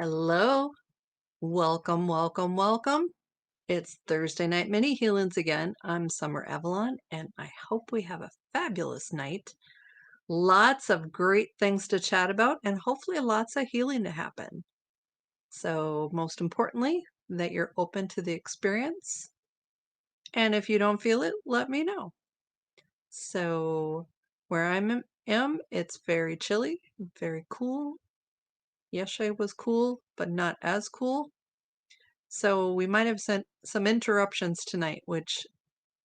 Hello, welcome, welcome, welcome. It's Thursday Night Mini Healings again. I'm Summer Avalon, and I hope we have a fabulous night. Lots of great things to chat about, and hopefully lots of healing to happen. So, most importantly, that you're open to the experience. And if you don't feel it, let me know. So, where I am, it's very chilly, very cool. Yesterday was cool, but not as cool. So we might have sent some interruptions tonight, which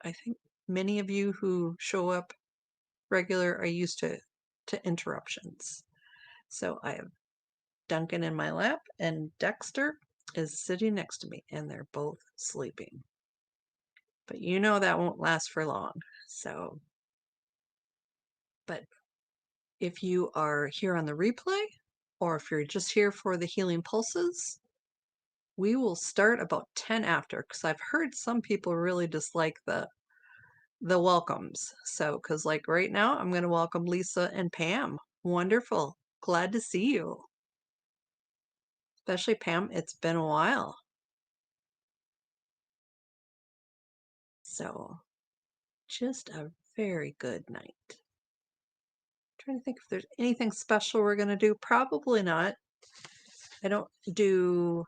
I think many of you who show up regular are used to interruptions. So I have Duncan in my lap and Dexter is sitting next to me and they're both sleeping. But you know that won't last for long. So, but if you are here on the replay or if you're just here for the healing pulses, we will start about 10 after because I've heard some people really dislike the welcomes. So, because like right now, I'm going to welcome Lisa and Pam. Wonderful. Glad to see you. Especially Pam, it's been a while. So, just a very good night. Trying to think if there's anything special we're going to do. Probably not. I don't do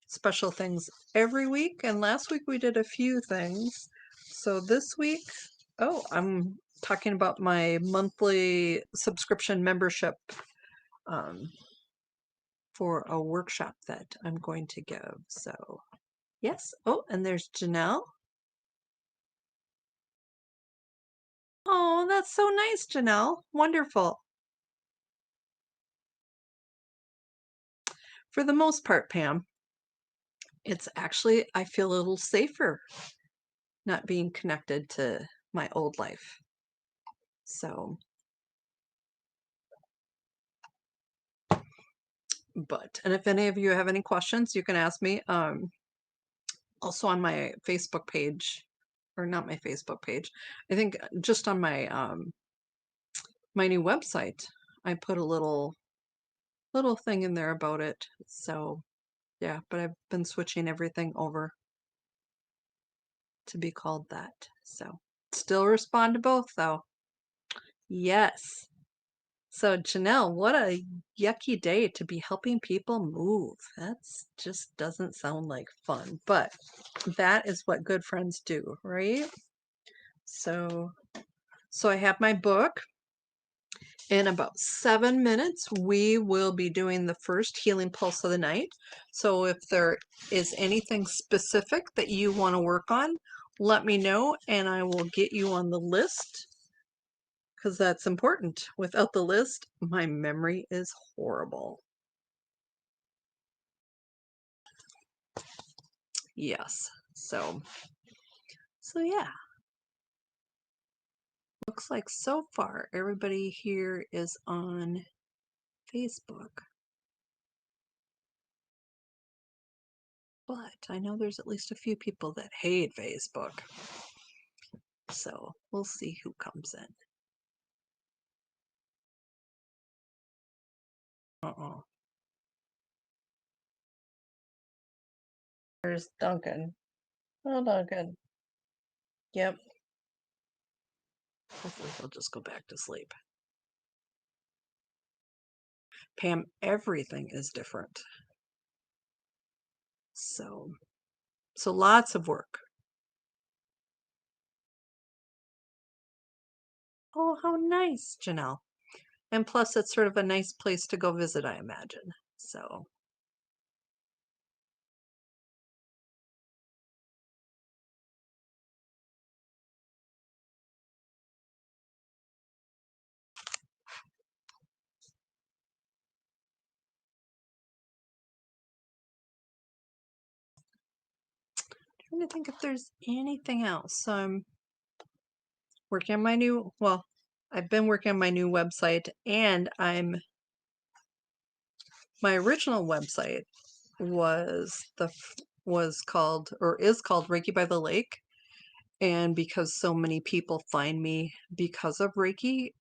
special things every week, and last week we did a few things. So this week, oh, I'm talking about my monthly subscription membership for a workshop that I'm going to give. So, yes. Oh, and there's Janelle. Oh, that's so nice, Janelle. Wonderful. For the most part, Pam, it's actually, I feel a little safer not being connected to my old life. So, and if any of you have any questions, you can ask me. Also on my Facebook page, or not my Facebook page, I think just on my new website, I put a little thing in there about it. So yeah, but I've been switching everything over to be called that. So still respond to both though. Yes. So Janelle, what a yucky day to be helping people move. That's just doesn't sound like fun, but that is what good friends do, right? So I have my book. In about 7 minutes, we will be doing the first healing pulse of the night. So if there is anything specific that you want to work on, let me know and I will get you on the list because that's important. Without the list, my memory is horrible. Yes. So yeah. Looks like so far everybody here is on Facebook. But I know there's at least a few people that hate Facebook. So we'll see who comes in. Uh-oh. There's Duncan. Oh, Duncan. Yep. Hopefully he'll just go back to sleep. Pam, everything is different. So lots of work. Oh, how nice, Janelle. And plus, it's sort of a nice place to go visit, I imagine. So trying to think if there's anything else. So I'm working on my new, well, I've been working on my new website and my original website was called or is called Reiki by the Lake. And because so many people find me because of Reiki,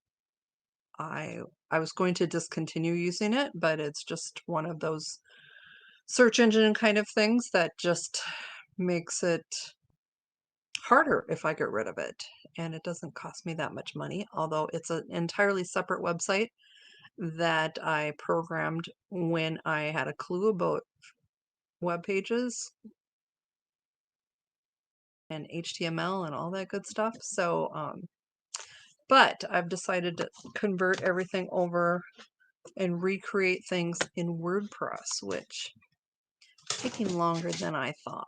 I was going to discontinue using it, but it's just one of those search engine kind of things that just makes it harder if I get rid of it. And it doesn't cost me that much money, although it's an entirely separate website that I programmed when I had a clue about web pages and HTML and all that good stuff. So, but I've decided to convert everything over and recreate things in WordPress, which is taking longer than I thought.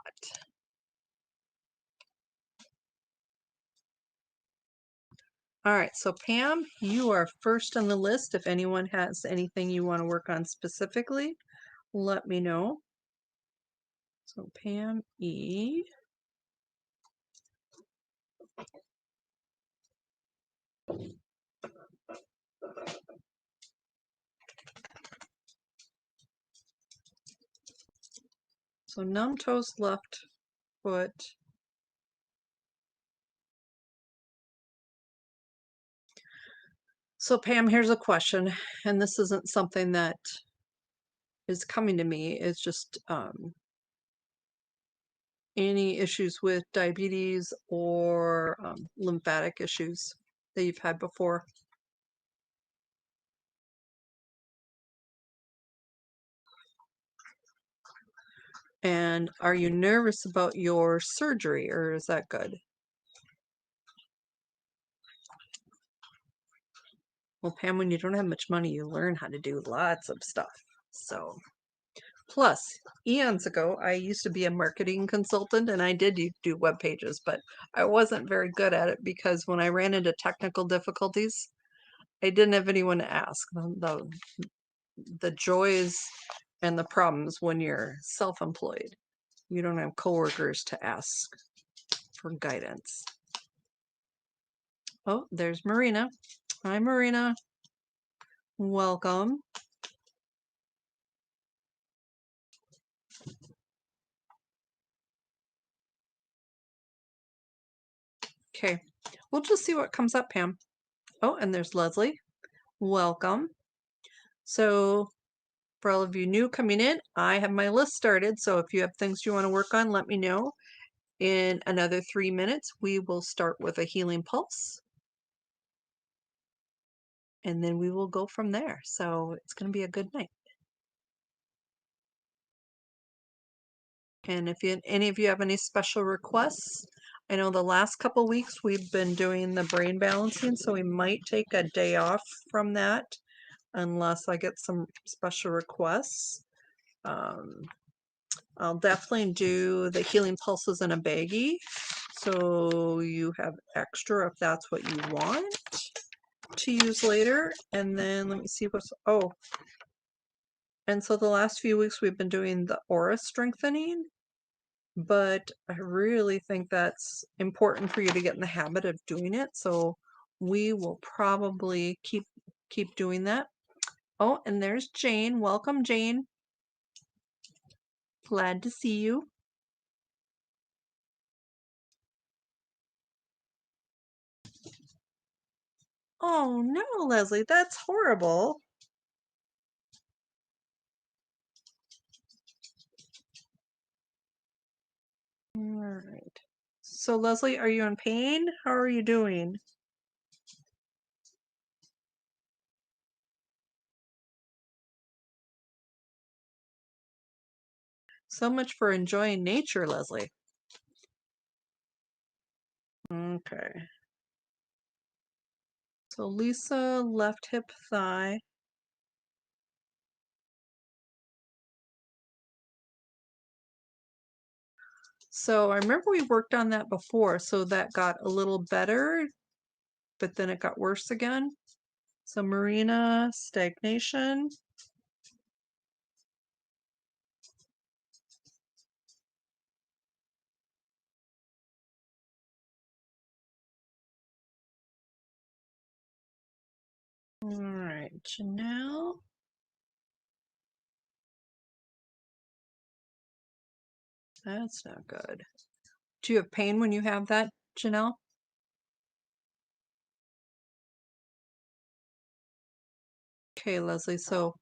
All right, so Pam, you are first on the list. If anyone has anything you want to work on specifically, let me know. So Pam E. So numb toes, left foot. So Pam, here's a question, and this isn't something that is coming to me. It's just any issues with diabetes or lymphatic issues that you've had before? And are you nervous about your surgery, or is that good? Well, Pam, when you don't have much money, you learn how to do lots of stuff. So, plus, eons ago, I used to be a marketing consultant and I did do web pages, but I wasn't very good at it because when I ran into technical difficulties, I didn't have anyone to ask. The joys and the problems when you're self-employed. You don't have coworkers to ask for guidance. Oh, there's Marina. Hi, Marina. Welcome. Okay, we'll just see what comes up, Pam. Oh, and there's Leslie. Welcome. So for all of you new coming in, I have my list started. So if you have things you want to work on, let me know. In another 3 minutes, we will start with a healing pulse. And then we will go from there. So it's going to be a good night. And if any of you have any special requests, I know the last couple weeks we've been doing the brain balancing, so we might take a day off from that unless I get some special requests. I'll definitely do the healing pulses in a baggie, so you have extra if that's what you want to use later. And then let me see what's, oh, and so the last few weeks we've been doing the aura strengthening, but I really think that's important for you to get in the habit of doing it. So we will probably keep doing that. Oh, and there's Jane. Welcome, Jane. Glad to see you. Oh no, Leslie, that's horrible. All right. So Leslie, are you in pain? How are you doing? So much for enjoying nature, Leslie. Okay. So Lisa, left hip thigh. So I remember we worked on that before, so that got a little better, but then it got worse again. So Marina, stagnation. All right, Janelle. That's not good. Do you have pain when you have that, Janelle? Okay, Leslie, so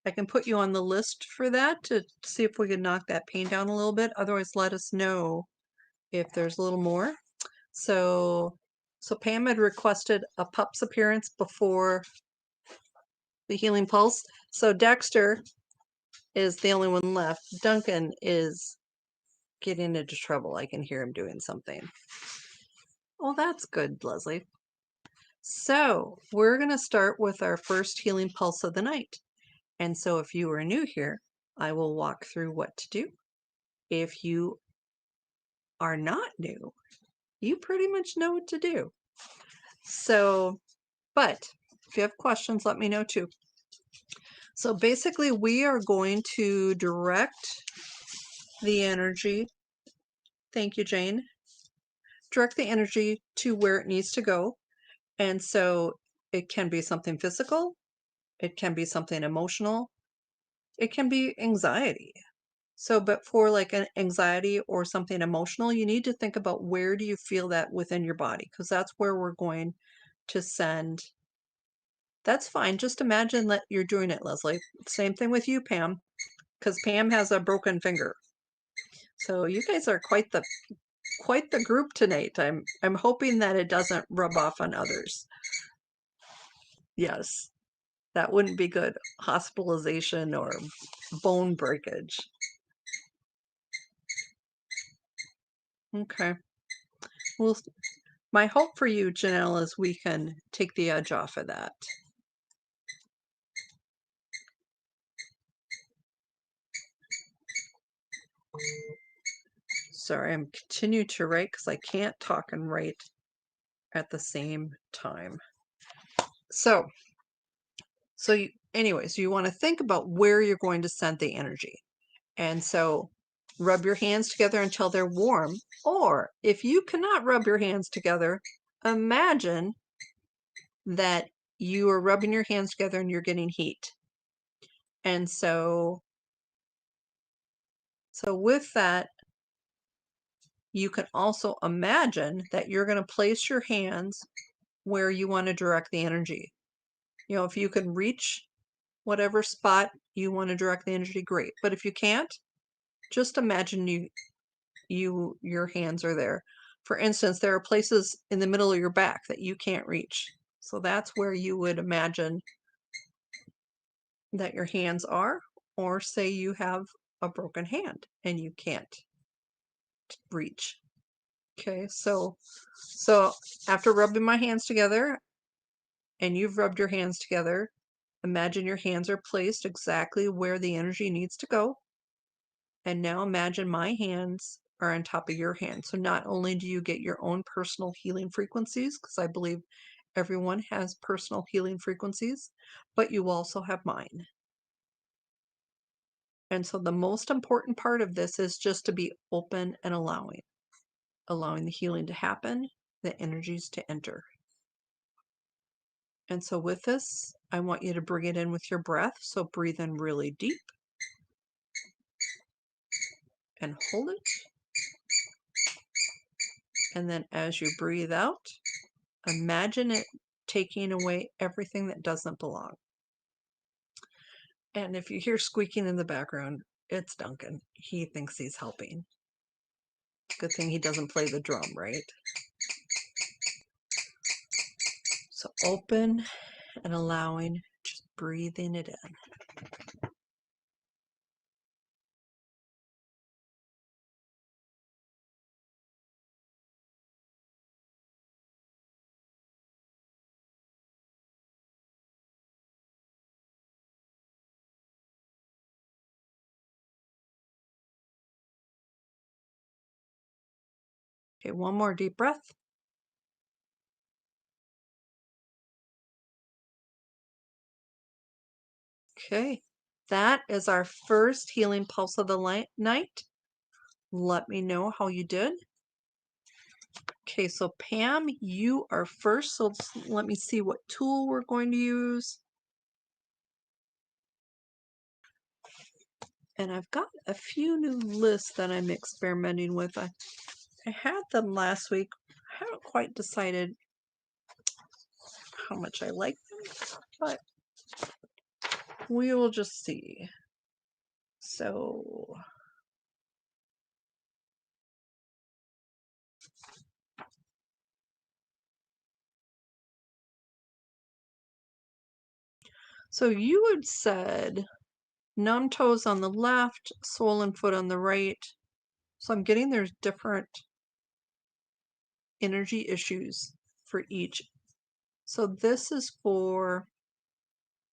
I can put you on the list for that to see if we can knock that pain down a little bit. Otherwise, let us know if there's a little more. So Pam had requested a pup's appearance before the healing pulse. So Dexter is the only one left. Duncan is getting into trouble. I can hear him doing something. Oh, that's good, Leslie. So we're going to start with our first healing pulse of the night. And so if you are new here, I will walk through what to do. If you are not new, you pretty much know what to do. So, but if you have questions, let me know too. So basically we are going to direct the energy. Thank you, Jane. Direct the energy to where it needs to go. And so it can be something physical. It can be something emotional. It can be anxiety. So, but for like an anxiety or something emotional, you need to think about where do you feel that within your body? Because that's where we're going to send. That's fine. Just imagine that you're doing it, Leslie. Same thing with you, Pam, because Pam has a broken finger. So you guys are quite the group tonight. I'm hoping that it doesn't rub off on others. Yes, that wouldn't be good. Hospitalization or bone breakage. Okay. Well, my hope for you, Janelle, is we can take the edge off of that. Sorry, I'm continuing to write because I can't talk and write at the same time. So anyways, you want to think about where you're going to send the energy. And so rub your hands together until they're warm. Or if you cannot rub your hands together, imagine that you are rubbing your hands together and you're getting heat. And so with that, you can also imagine that you're going to place your hands where you want to direct the energy. You know, if you can reach whatever spot you want to direct the energy, great. But if you can't, just imagine your hands are there. For instance, there are places in the middle of your back that you can't reach. So that's where you would imagine that your hands are, or say you have a broken hand and you can't reach. Okay, so after rubbing my hands together and you've rubbed your hands together, imagine your hands are placed exactly where the energy needs to go. And now imagine my hands are on top of your hands. So not only do you get your own personal healing frequencies, because I believe everyone has personal healing frequencies, but you also have mine. And so the most important part of this is just to be open and allowing the healing to happen, the energies to enter. And so with this, I want you to bring it in with your breath. So breathe in really deep and hold it. And then as you breathe out, imagine it taking away everything that doesn't belong. And if you hear squeaking in the background, it's Duncan. He thinks he's helping. Good thing he doesn't play the drum, right? So open and allowing, just breathing it in. Okay, one more deep breath. Okay, that is our first healing pulse of the night. Let me know how you did. Okay, so Pam, you are first, so let me see what tool we're going to use. And I've got a few new lists that I'm experimenting with. I had them last week. I haven't quite decided how much I like them, but we will just see. So you had said numb toes on the left, swollen foot on the right. So I'm getting there's different energy issues for each. So this is for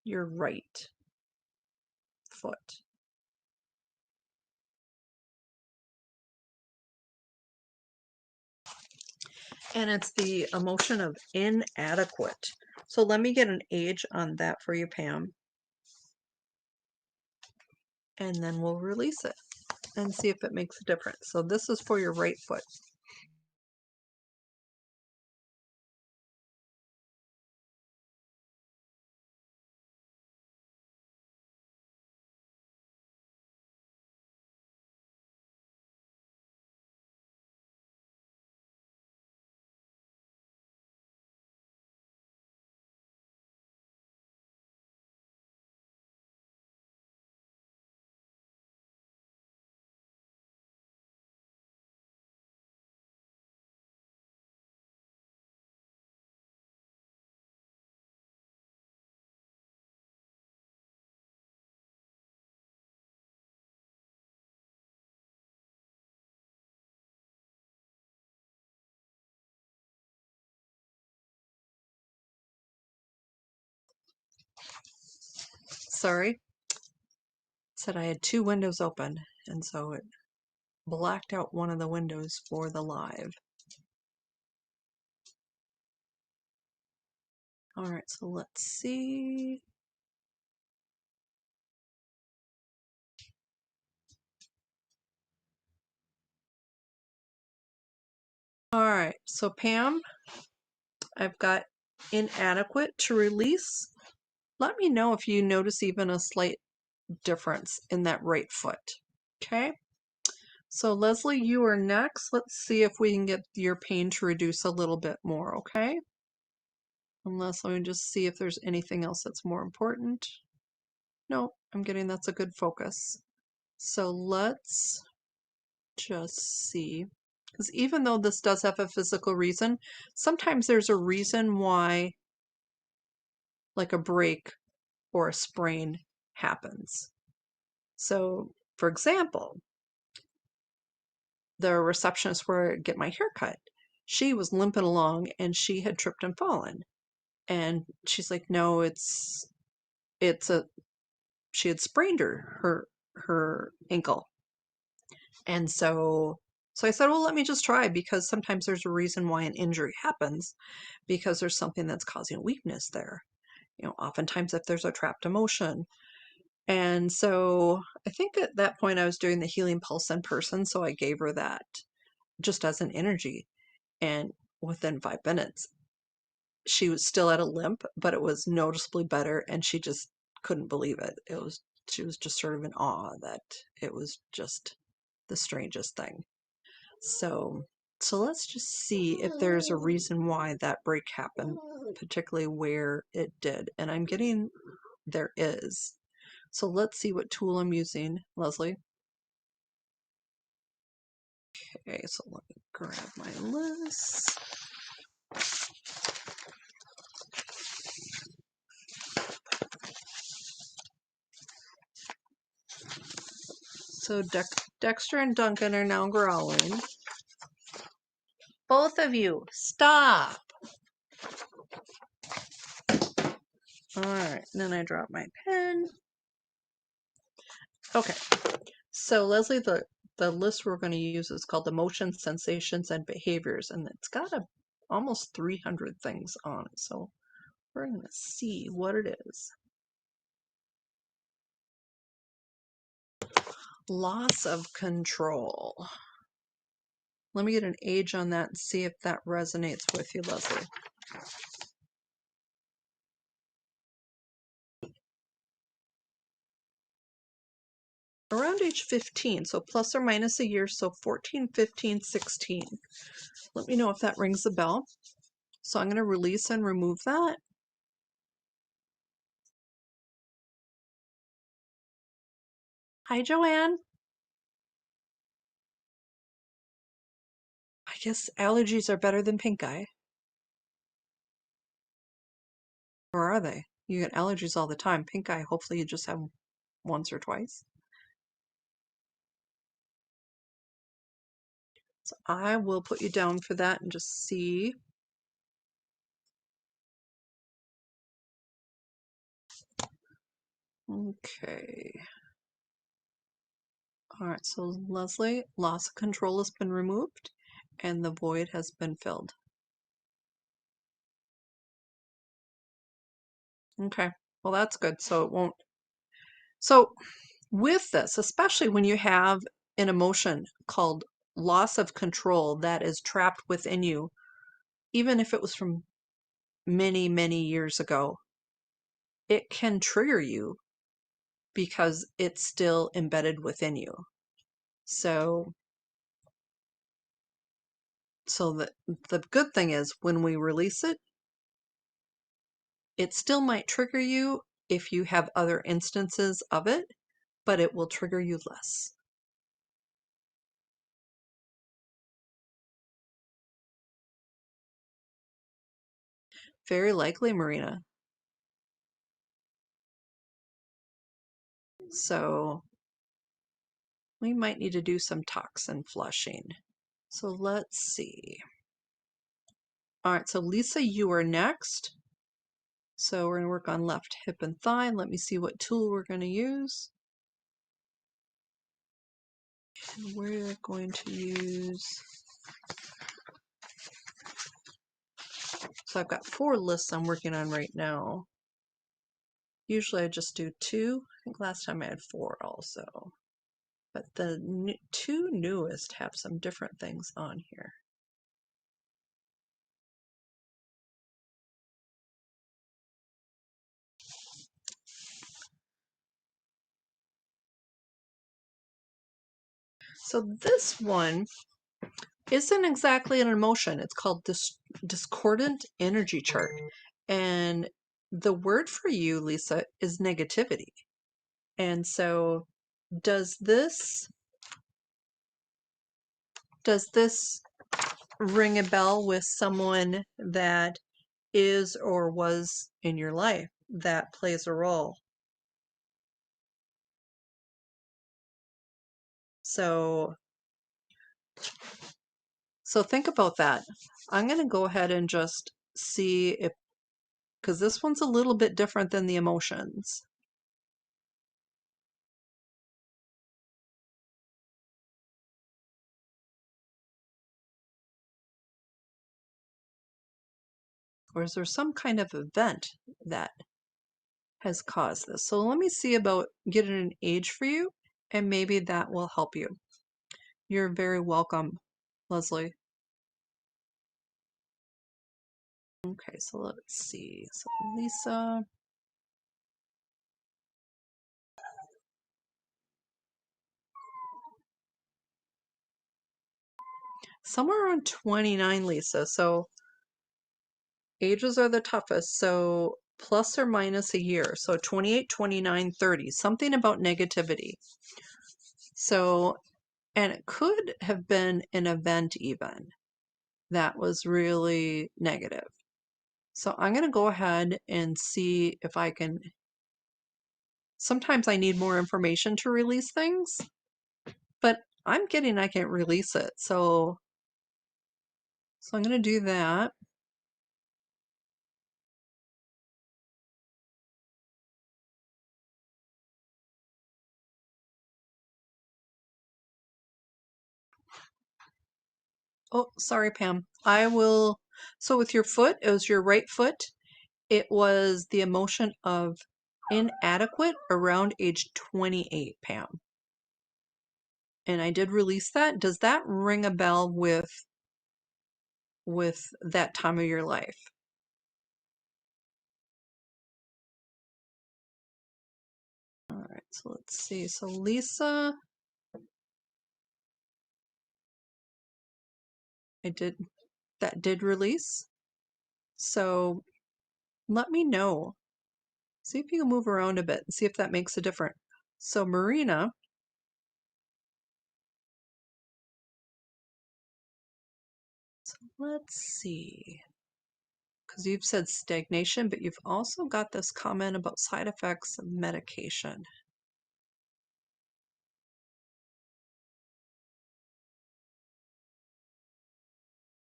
your right foot. And it's the emotion of inadequate. So let me get an age on that for you, Pam. And then we'll release it and see if it makes a difference. So this is for your right foot. Sorry, said I had two windows open, and so it blacked out one of the windows for the live. All right, so let's see. All right, so Pam, I've got inadequate to release. Let me know if you notice even a slight difference in that right foot. Okay, so Leslie, you are next. Let's see if we can get your pain to reduce a little bit more, okay? Unless, let me just see if there's anything else that's more important. No, I'm getting that's a good focus. So let's just see. Because even though this does have a physical reason, sometimes there's a reason why like a break or a sprain happens. So, for example, the receptionist where I get my hair cut, she was limping along and she had tripped and fallen. And she's like, no, it's a she had sprained her ankle. And so I said, well, let me just try, because sometimes there's a reason why an injury happens, because there's something that's causing weakness there. You know, oftentimes if there's a trapped emotion. And so I think at that point I was doing the healing pulse in person, so I gave her that just as an energy. And within 5 minutes, she was still at a limp, but it was noticeably better, and she just couldn't believe it. She was just sort of in awe that it was just the strangest thing. So let's just see if there's a reason why that break happened, particularly where it did. And I'm getting there is. So let's see what tool I'm using, Leslie. Okay, so let me grab my list. So Dexter and Duncan are now growling. Both of you, stop! Alright, then I drop my pen. Okay, so Leslie, the list we're going to use is called Emotions, Sensations, and Behaviors, and it's got almost 300 things on it, so we're going to see what it is. Loss of control. Let me get an age on that and see if that resonates with you, Leslie. Around age 15, so plus or minus a year, so 14, 15, 16. Let me know if that rings a bell. So I'm going to release and remove that. Hi, Joanne. I guess allergies are better than pink eye. Or are they? You get allergies all the time. Pink eye, hopefully you just have once or twice. So I will put you down for that and just see. Okay. All right, so Leslie, loss of control has been removed and the void has been filled. Okay, well, that's good. So it won't. So with this, especially when you have an emotion called loss of control that is trapped within you, even if it was from many, many years ago, it can trigger you because it's still embedded within you. So, the good thing is when we release it, it still might trigger you if you have other instances of it, but it will trigger you less. Very likely, Marina. So we might need to do some toxin flushing. So let's see. All right, so Lisa, you are next. So we're going to work on left hip and thigh. Let me see what tool we're going to use. And we're going to use, so I've got 4 lists I'm working on right now. Usually I just do 2. I think last time I had 4 also. But the 2 newest have some different things on here. So this one isn't exactly an emotion. It's called discordant energy chart. And the word for you, Lisa, is negativity. And so does this ring a bell with someone that is or was in your life that plays a role? So think about that. I'm going to go ahead and just see if, because this one's a little bit different than the emotions. Or is there some kind of event that has caused this? So let me see about getting an age for you, and maybe that will help you. You're very welcome, Leslie. Okay, so let's see. So Lisa. Somewhere around 29, Lisa. So ages are the toughest. So plus or minus a year. So 28, 29, 30. Something about negativity. So, and it could have been an event even that was really negative. So I'm going to go ahead and see if I can. Sometimes I need more information to release things, but I'm getting I can't release it. So I'm going to do that. Oh, sorry, Pam. I will. So with your foot, it was your right foot. It was the emotion of inadequate around age 28, Pam. And I did release that. Does that ring a bell with that time of your life? All right, so let's see. So Lisa, that did release. So let me know. See if you can move around a bit and see if that makes a difference. So Marina, Let's see. Because you've said stagnation, but you've also got this comment about side effects of medication.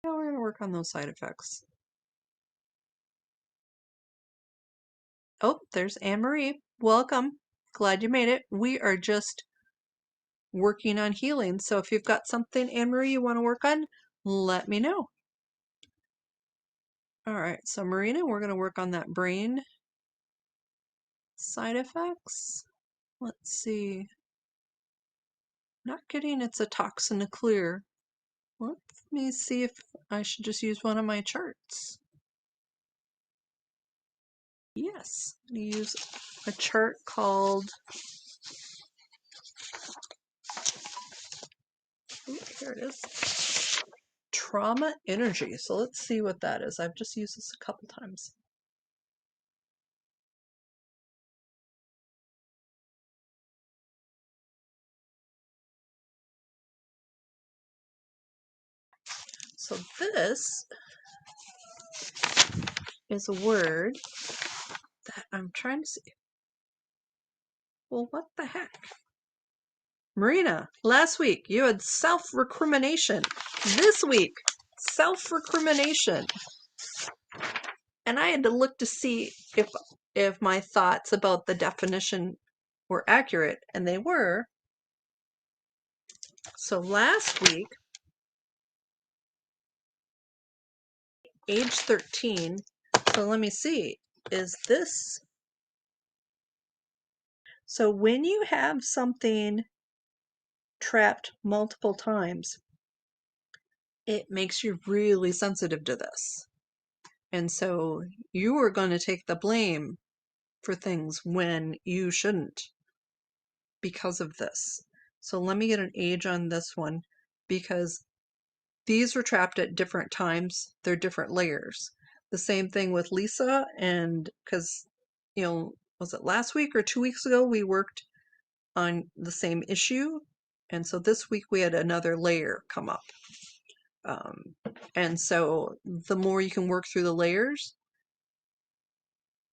Yeah, we're going to work on those side effects. Oh, there's Anne-Marie. Welcome. Glad you made it. We are just working on healing. So if you've got something, Anne-Marie, you want to work on, let me know. All right, so Marina, we're going to work on that brain side effects. Let's see. Not getting it's a toxin to clear. Let me see if I should just use one of my charts. Yes, I'm going to use a chart called, here it is, Trauma Energy. So let's see what that is. I've just used this a couple times. So this is a word that I'm trying to see. Well, what the heck? Marina, last week you had self-recrimination. This week, self-recrimination. And I had to look to see if my thoughts about the definition were accurate, and they were. So last week, age 13, so let me see, is this, so when you have something trapped multiple times, it makes you really sensitive to this. And so you are going to take the blame for things when you shouldn't because of this. So let me get an age on this one, because these were trapped at different times. They're different layers. The same thing with Lisa, and because, you know, was it last week or 2 weeks ago we worked on the same issue, and so this week we had another layer come up. And so the more you can work through the layers,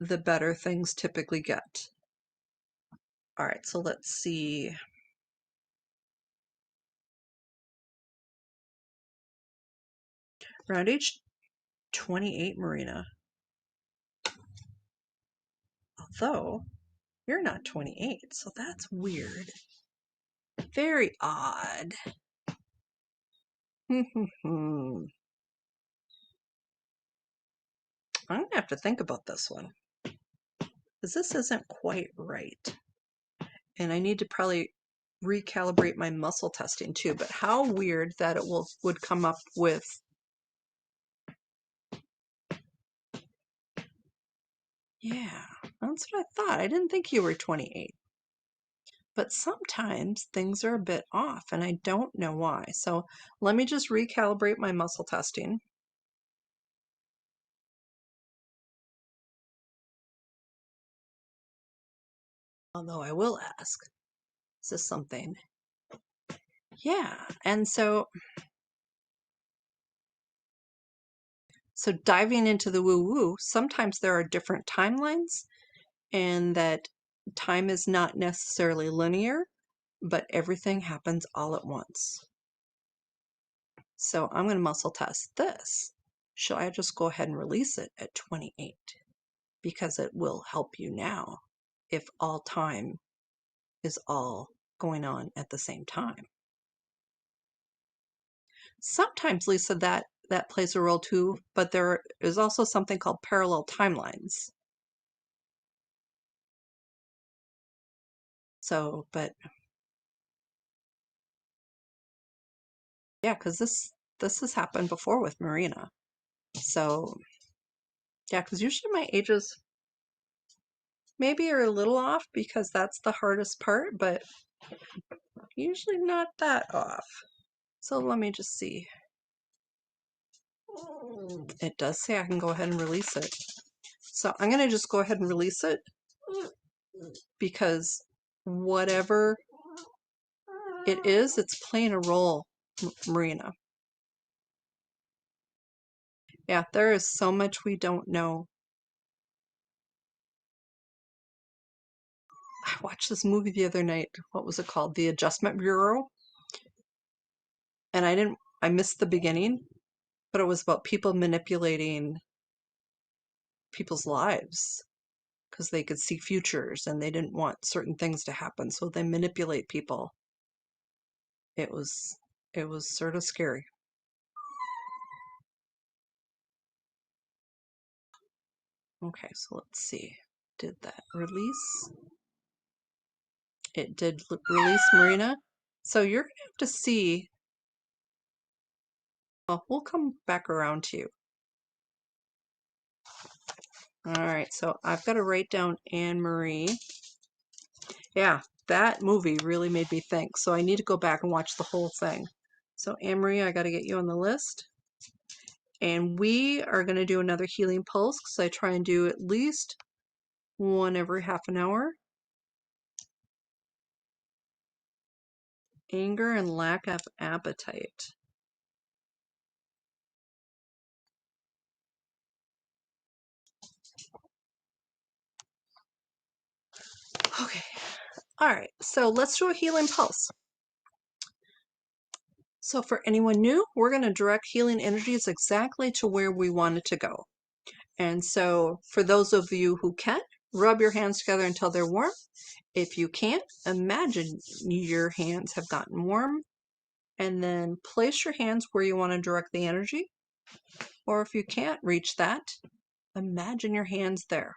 the better things typically get. All right, so let's see. Around age 28, Marina. Although you're not 28, so that's weird. Very odd. I'm gonna have to think about this one, because this isn't quite right. And I need to probably recalibrate my muscle testing too, but how weird that it would come up with. Yeah, that's what I thought. I didn't think you were 28. But sometimes things are a bit off and I don't know why. So let me just recalibrate my muscle testing. Although I will ask, is this something? Yeah, and so diving into the woo-woo, sometimes there are different timelines, and that time is not necessarily linear, but everything happens all at once. So I'm going to muscle test this. Should I just go ahead and release it at 28? Because it will help you now if all time is all going on at the same time. Sometimes, Lisa, that plays a role too, but there is also something called parallel timelines. So, but yeah, because this has happened before with Marina. So yeah, because usually my ages maybe are a little off because that's the hardest part, but usually not that off. So let me just see. It does say I can go ahead and release it. So I'm going to just go ahead and release it, because whatever it is, it's playing a role, Marina. Yeah, there is so much we don't know. I watched this movie the other night. What was it called? The Adjustment Bureau. And I missed the beginning, but it was about people manipulating people's lives because they could see futures and they didn't want certain things to happen, so they manipulate people. It was it was sort of scary. Okay, so let's see. Did that release? It did release, Marina. So you're gonna have to see. Well, we'll come back around to you. All right, so I've got to write down Anne Marie. Yeah, that movie really made me think. So I need to go back and watch the whole thing. So Anne Marie, I got to get you on the list. And we are going to do another healing pulse because I try and do at least one every half an hour. Anger and lack of appetite. Okay. All right. So let's do a healing pulse. So for anyone new, we're going to direct healing energies exactly to where we want it to go. And so for those of you who can, rub your hands together until they're warm. If you can't, imagine your hands have gotten warm and then place your hands where you want to direct the energy. Or if you can't reach that, imagine your hands there.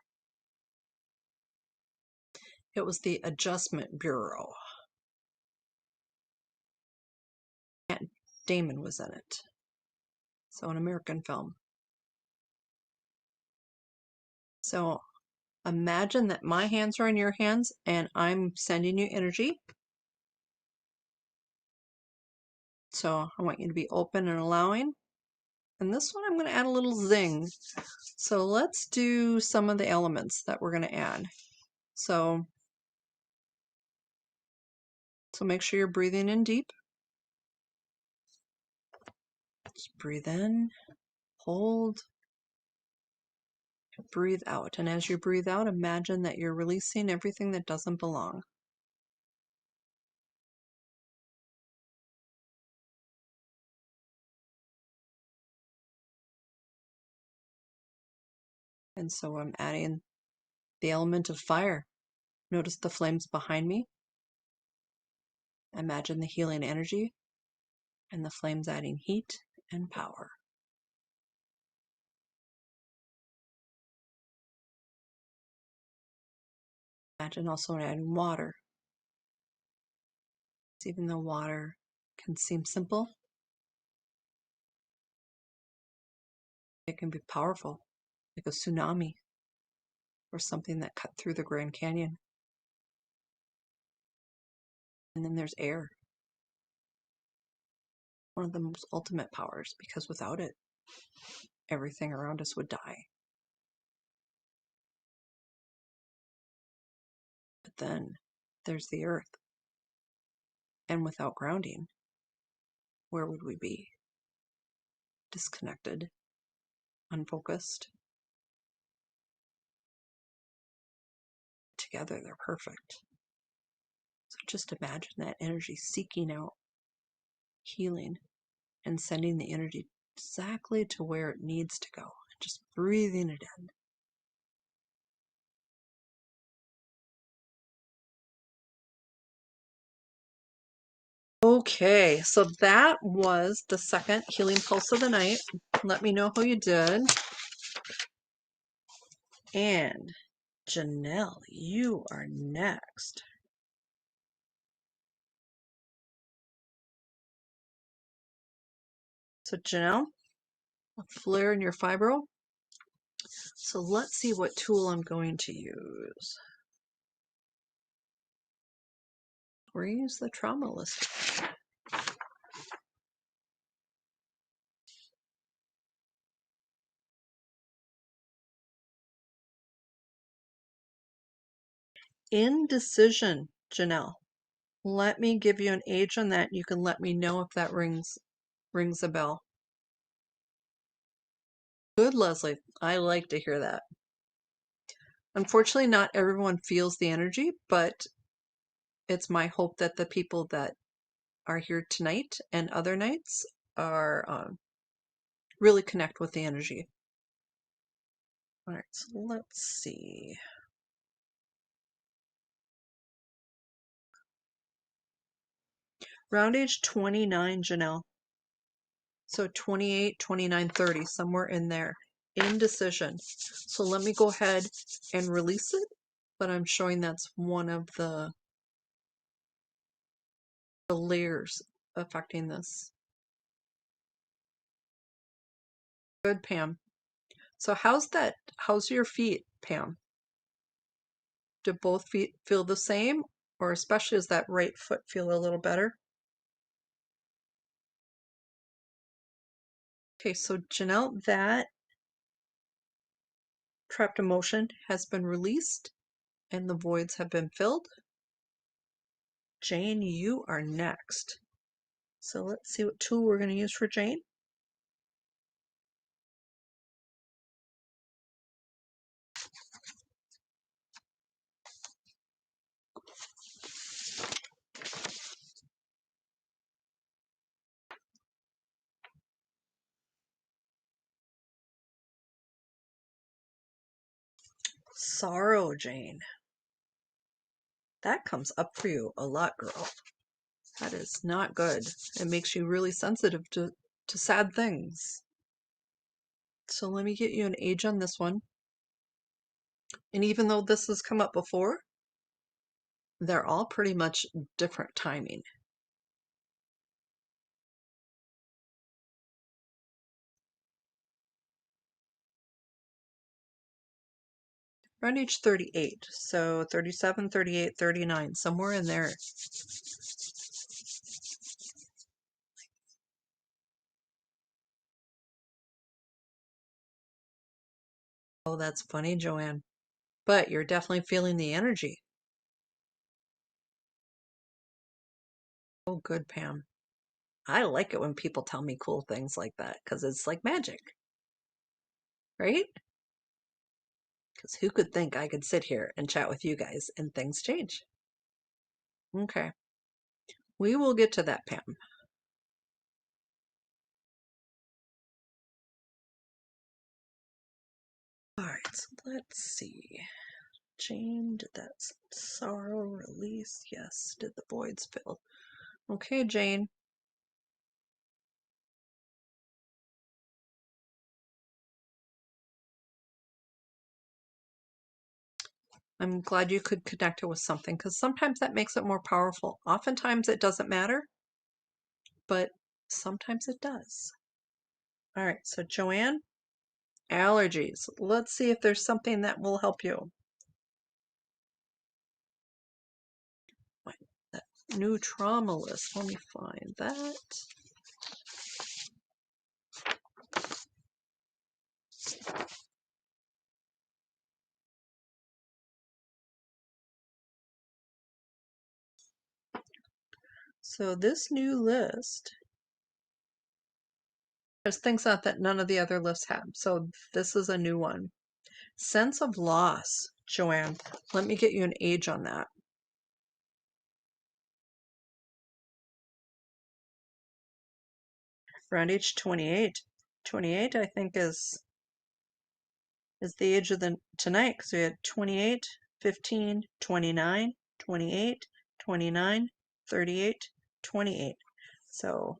It was the Adjustment Bureau. Matt Damon was in it. So an American film. So imagine that my hands are in your hands and I'm sending you energy. So I want you to be open and allowing. And this one I'm going to add a little zing. So let's do some of the elements that we're going to add. So make sure you're breathing in deep. Just breathe in, hold, breathe out. And as you breathe out, imagine that you're releasing everything that doesn't belong. And so I'm adding the element of fire. Notice the flames behind me. Imagine the healing energy and the flames adding heat and power. Imagine also adding water. Even though water can seem simple, it can be powerful, like a tsunami or something that cut through the Grand Canyon. And then there's air, one of the most ultimate powers, because without it, everything around us would die. But then there's the earth. And without grounding, where would we be? Disconnected, unfocused. Together, they're perfect. So just imagine that energy seeking out healing and sending the energy exactly to where it needs to go, and just breathing it in. Okay, so that was the second healing pulse of the night. Let me know how you did. And Janelle, you are next. So Janelle, a flare in your fibro. So let's see what tool I'm going to use. Or use the trauma list. Indecision, Janelle. Let me give you an age on that. You can let me know if that rings a bell. Good, Leslie. I like to hear that. Unfortunately, not everyone feels the energy, but it's my hope that the people that are here tonight and other nights are really connect with the energy. All right, so let's see. Round age 29, Janelle. So 28, 29, 30, somewhere in there. Indecision. So let me go ahead and release it, but I'm showing that's one of the layers affecting this. Good, Pam. So how's your feet, Pam? Do both feet feel the same? Or especially does that right foot feel a little better? Okay, so Janelle, that trapped emotion has been released and the voids have been filled. Jane, you are next. So let's see what tool we're going to use for Jane. Sorrow, Jane. That comes up for you a lot, girl. That is not good. It makes you really sensitive to sad things. So let me get you an age on this one. And even though this has come up before, they're all pretty much different timing. Around age 38, so 37, 38, 39, somewhere in there. Oh, that's funny, Joanne. But you're definitely feeling the energy. Oh, good, Pam. I like it when people tell me cool things like that because it's like magic, right? Because who could think I could sit here and chat with you guys and things change? Okay. We will get to that, Pam. All right, so let's see. Jane, did that sorrow release? Yes. Did the voids fill? Okay, Jane. I'm glad you could connect it with something because sometimes that makes it more powerful. Oftentimes it doesn't matter, but sometimes it does. All right, so Joanne, allergies. Let's see if there's something that will help you. That new trauma list. Let me find that. So this new list, there's things out that none of the other lists have. So this is a new one. Sense of loss, Joanne. Let me get you an age on that. Around age 28. 28, I think, is the age of the tonight because we had 28, 15, 29, 28, 29, 38, 28. So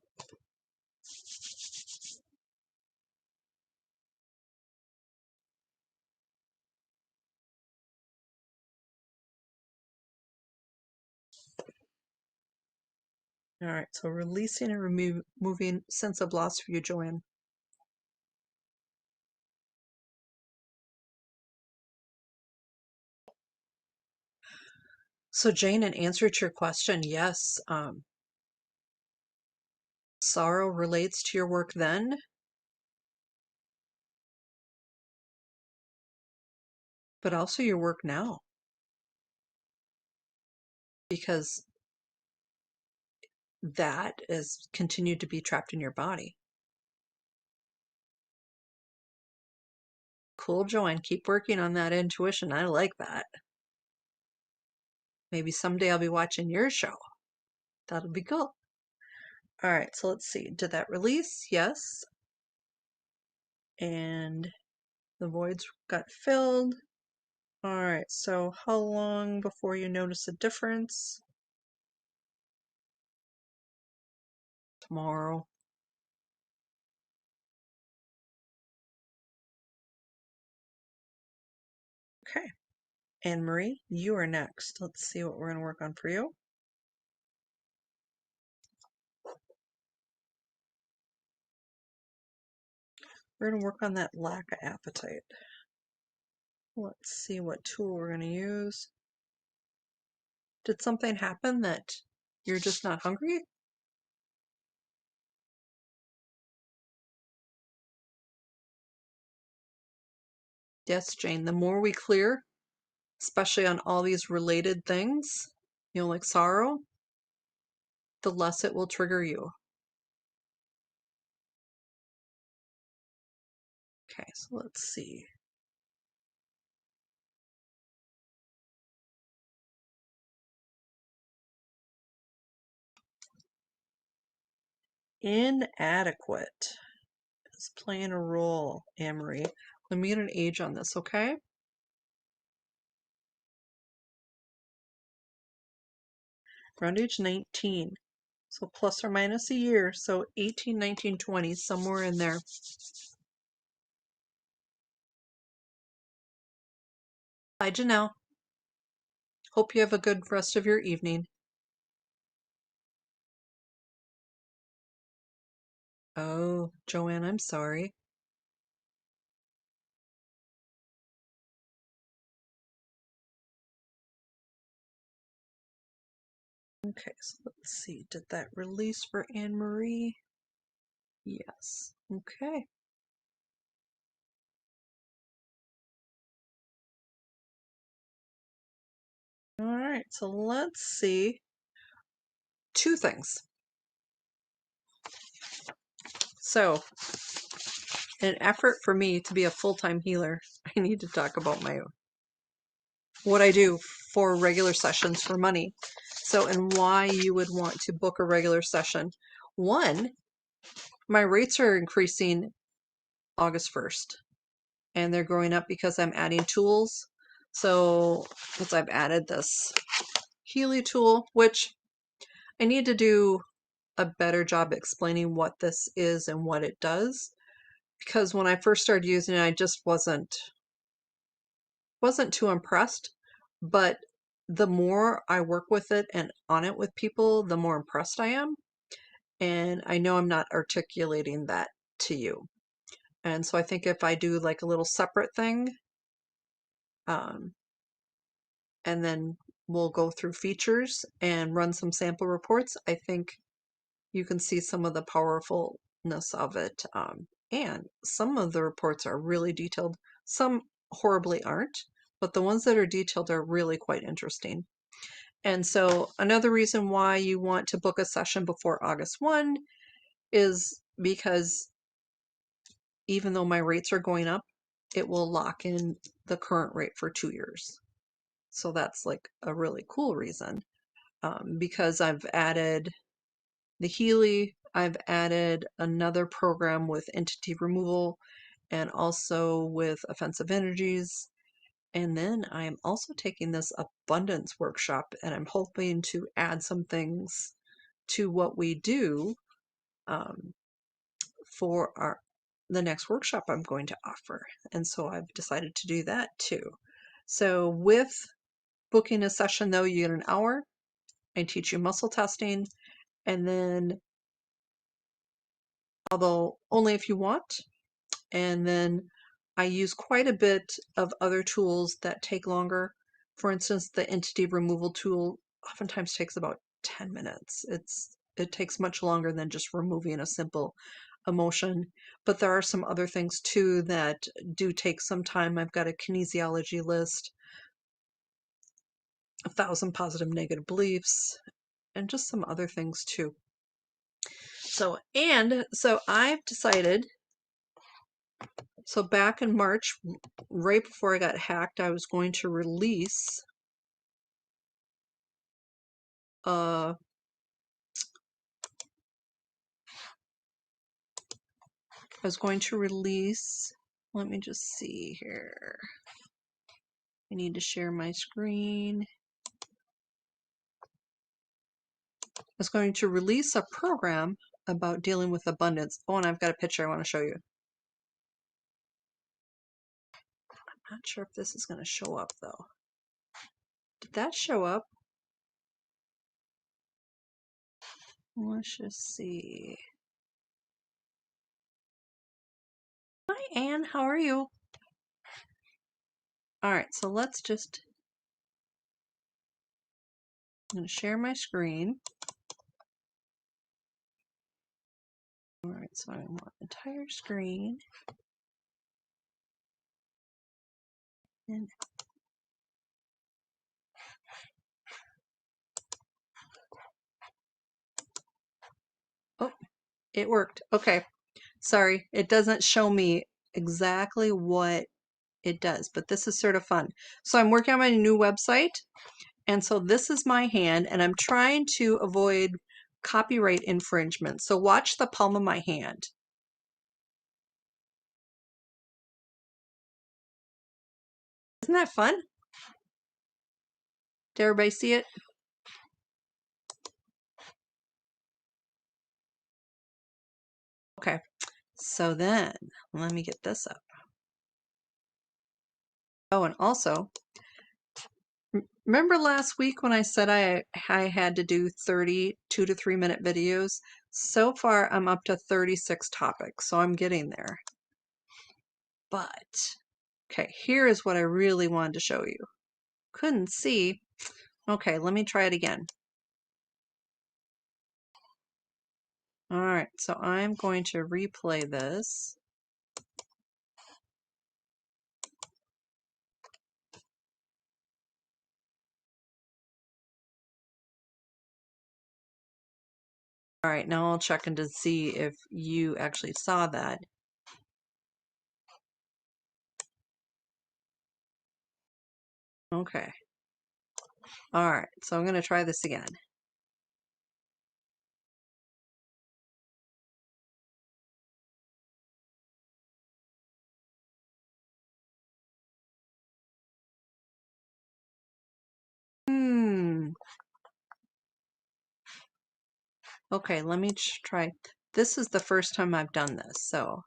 all right, so releasing and removing sense of loss for you, Joanne. So Jane, in answer to your question, yes, sorrow relates to your work then, but also your work now, because that is continued to be trapped in your body. Cool, Joanne. Keep working on that intuition. I like that. Maybe someday I'll be watching your show. That'll be cool. All right, so let's see. Did that release? Yes. And the voids got filled. All right, so how long before you notice a difference? Tomorrow. Okay. Anne Marie, you are next. Let's see what we're going to work on for you. We're going to work on that lack of appetite. Let's see what tool we're going to use. Did something happen that you're just not hungry? Yes, Jane, the more we clear, especially on all these related things, like sorrow, the less it will trigger you. Okay, so let's see. Inadequate is playing a role, Amory. Let me get an age on this, okay? Around age 19. So plus or minus a year. So 18, 19, 20, somewhere in there. Bye, Janelle. Hope you have a good rest of your evening. Oh, Joanne, I'm sorry. Okay, so let's see. Did that release for Anne Marie? Yes. Okay. All right, so let's see. Two things. So, in an effort for me to be a full-time healer, I need to talk about what I do for regular sessions for money. So, and why you would want to book a regular session. One, my rates are increasing August 1st, and they're going up because I'm adding tools. So, because I've added this Healy tool, which I need to do a better job explaining what this is and what it does. Because when I first started using it, I just wasn't too impressed. But the more I work with it and on it with people, the more impressed I am. And I know I'm not articulating that to you. And so I think if I do like a little separate thing, and then we'll go through features and run some sample reports, I think you can see some of the powerfulness of it. And some of the reports are really detailed. Some horribly aren't, but the ones that are detailed are really quite interesting. And so another reason why you want to book a session before August 1 is because even though my rates are going up, it will lock in the current rate for 2 years. So that's like a really cool reason, because I've added the Healy, I've added another program with entity removal and also with offensive energies. And then I'm also taking this abundance workshop, and I'm hoping to add some things to what we do, for the next workshop I'm going to offer. And so I've decided to do that too. So with booking a session though, you get an hour. I teach you muscle testing, and then, although only if you want, and then I use quite a bit of other tools that take longer. For instance, the entity removal tool oftentimes takes about 10 minutes. It takes much longer than just removing a simple emotion, but there are some other things too that do take some time. I've got a kinesiology list, 1,000 positive negative beliefs, and just some other things too. So I've decided So back in March, right before I got hacked, I was going to release uh, let me just see here. I need to share my screen. I was going to release a program about dealing with abundance. Oh, and I've got a picture I want to show you. I'm not sure if this is going to show up though. Did that show up? Let's just see. Hi, Anne. How are you? All right, so I'm going to share my screen. All right, so I want entire screen. And oh, it worked. Okay. Sorry, it doesn't show me exactly what it does, but this is sort of fun. So I'm working on my new website, and so this is my hand, and I'm trying to avoid copyright infringement. So watch the palm of my hand. Isn't that fun? Did everybody see it? Okay, so then let me get this up. Oh, and also, remember last week when I said I had to do 30 2 to 3 minute videos? So far, I'm up to 36 topics, so I'm getting there. But, okay, here is what I really wanted to show you. Couldn't see. Okay, let me try it again. All right, so I'm going to replay this. All right, now I'll check in to see if you actually saw that. Okay. All right, so I'm going to try this again. Okay, let me try. This is the first time I've done this, so.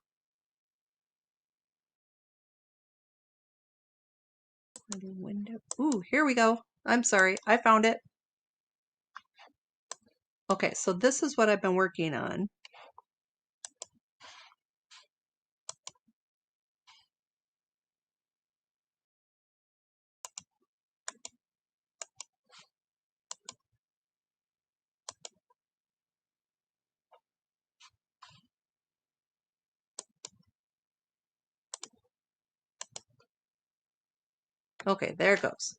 Window. Ooh, here we go. I'm sorry, I found it. Okay, so this is what I've been working on. Okay, there it goes.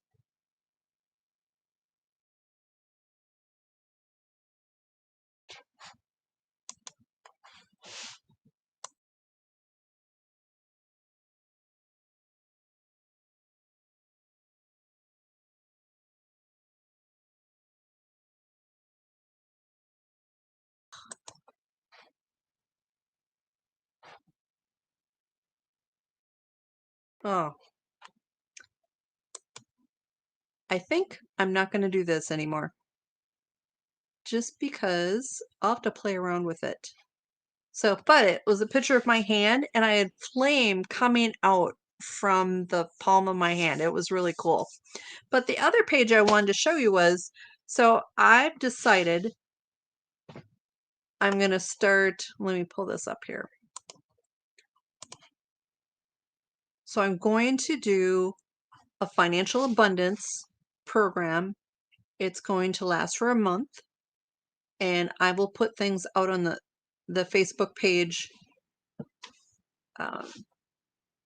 Oh, I think I'm not going to do this anymore. Just because I'll have to play around with it. So, but it was a picture of my hand, and I had flame coming out from the palm of my hand. It was really cool. But the other page I wanted to show you was, so I've decided I'm going to start, let me pull this up here. So I'm going to do a financial abundance program. It's going to last for a month, and I will put things out on the Facebook page um,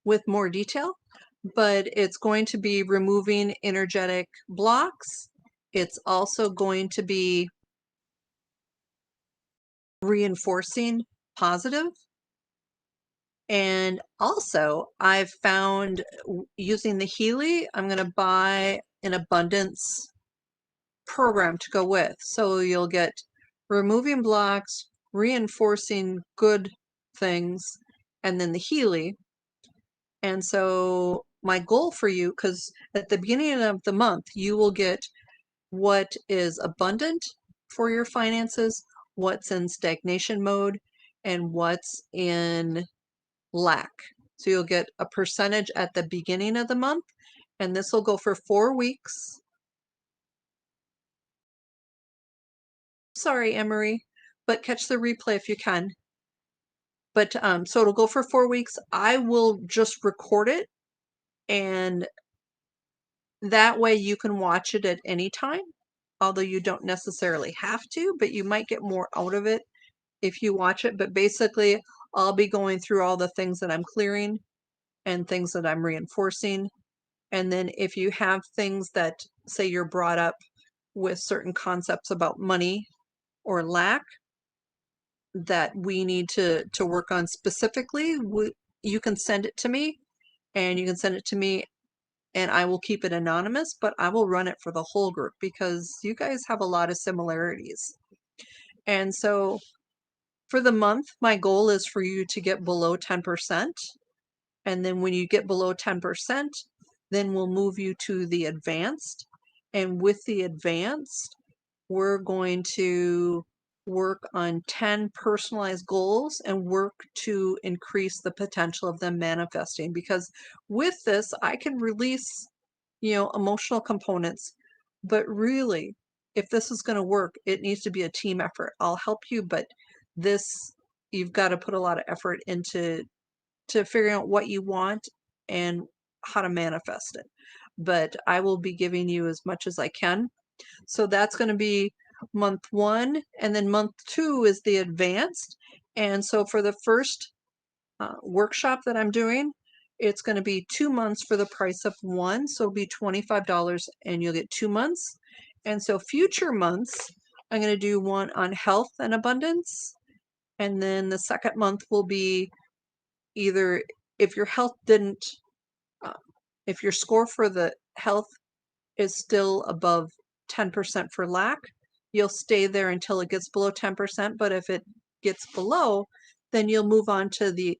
with more detail, but it's going to be removing energetic blocks. It's also going to be reinforcing positive, And also, I've found using the Healy, I'm going to buy an abundance program to go with. So you'll get removing blocks, reinforcing good things, and then the Healy. And so my goal for you, because at the beginning of the month, you will get what is abundant for your finances, what's in stagnation mode, and what's in lack. So you'll get a percentage at the beginning of the month, and this will go for 4 weeks. Sorry, Emery, but catch the replay if you can. But so it'll go for 4 weeks. I will just record it, and that way you can watch it at any time, although you don't necessarily have to, but you might get more out of it if you watch it. But basically, I'll be going through all the things that I'm clearing and things that I'm reinforcing. And then if you have things that say you're brought up with certain concepts about money or lack that we need to work on specifically, you can send it to me, and you can send it to me and I will keep it anonymous, but I will run it for the whole group because you guys have a lot of similarities. And so for the month, my goal is for you to get below 10%. And then when you get below 10%, then we'll move you to the advanced. And with the advanced, we're going to work on 10 personalized goals and work to increase the potential of them manifesting. Because with this, I can release, emotional components, but really, if this is going to work, it needs to be a team effort. I'll help you, but this, you've got to put a lot of effort into figuring out what you want and how to manifest it. But I will be giving you as much as I can. So that's going to be month 1, and then month 2 is the advanced. And so for the first workshop that I'm doing, it's going to be 2 months for the price of one. So it'll be $25 and you'll get 2 months. And so future months, I'm going to do one on health and abundance. And then the second month will be either if your health didn't, uh, if your score for the health is still above 10% for lack, you'll stay there until it gets below 10%. But if it gets below, then you'll move on to the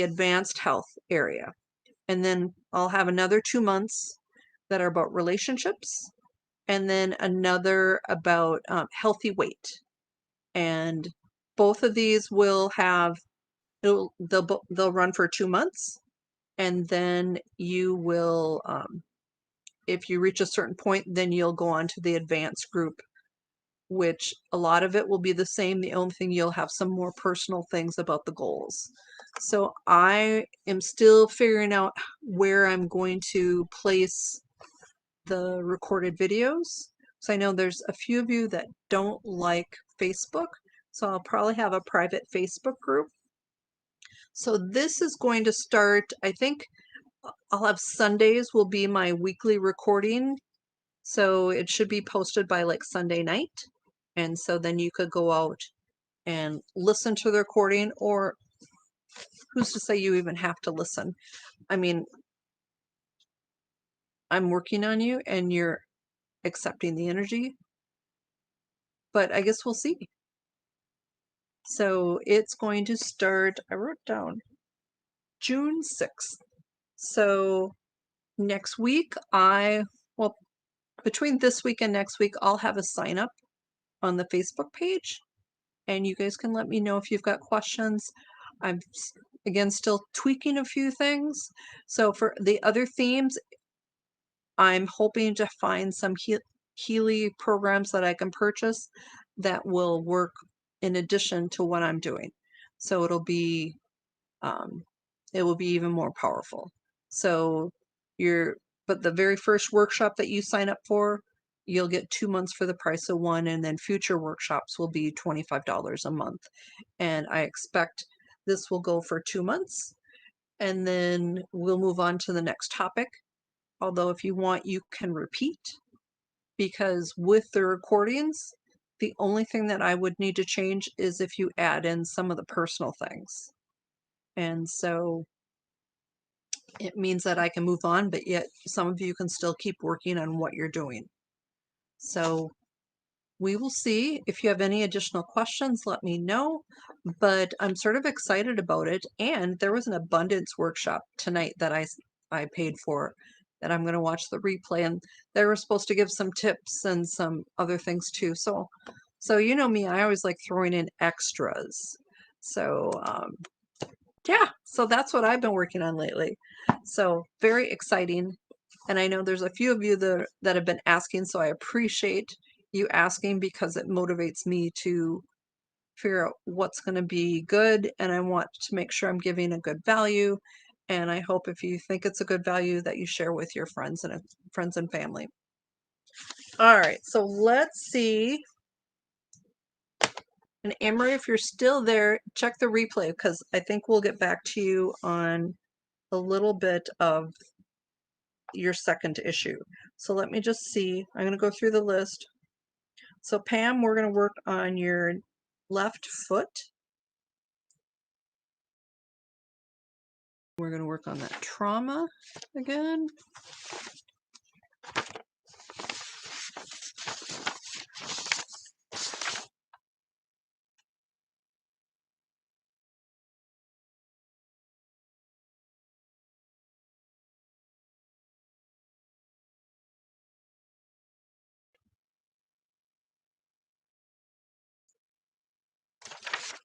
advanced health area. And then I'll have another 2 months that are about relationships, and then another about healthy weight. And both of these will have, they'll run for 2 months, and then you will, if you reach a certain point, then you'll go on to the advanced group, which a lot of it will be the same. The only thing, you'll have some more personal things about the goals. So I am still figuring out where I'm going to place the recorded videos. So I know there's a few of you that don't like Facebook, so I'll probably have a private Facebook group. So this is going to start, I think I'll have Sundays will be my weekly recording. So it should be posted by like Sunday night. And so then you could go out and listen to the recording, or who's to say you even have to listen? I mean, I'm working on you and you're accepting the energy, but I guess we'll see. So it's going to start, I wrote down June 6th. So next week, well, between this week and next week, I'll have a sign up on the Facebook page, and you guys can let me know if you've got questions. I'm again still tweaking a few things. So for the other themes, I'm hoping to find some Healy programs that I can purchase that will work in addition to what I'm doing. So um, it will be even more powerful. So but the very first workshop that you sign up for, you'll get 2 months for the price of one, and then future workshops will be $25 a month. And I expect this will go for 2 months, and then we'll move on to the next topic. Although if you want, you can repeat, because with the recordings, the only thing that I would need to change is if you add in some of the personal things. And so it means that I can move on, but yet some of you can still keep working on what you're doing. So we will see. If you have any additional questions, let me know. But I'm sort of excited about it. And there was an abundance workshop tonight that I paid for, that I'm going to watch the replay. And they were supposed to give some tips and some other things too. So you know me, I always like throwing in extras. So yeah, so that's what I've been working on lately. So very exciting. And I know there's a few of you that have been asking, so I appreciate you asking, because it motivates me to figure out what's going to be good, and I want to make sure I'm giving a good value. And I hope if you think it's a good value that you share with your friends and family. All right, so let's see. And Amory, if you're still there, check the replay, because I think we'll get back to you on a little bit of your second issue. So let me just see. I'm going to go through the list. So Pam, we're going to work on your left foot. We're going to work on that trauma again.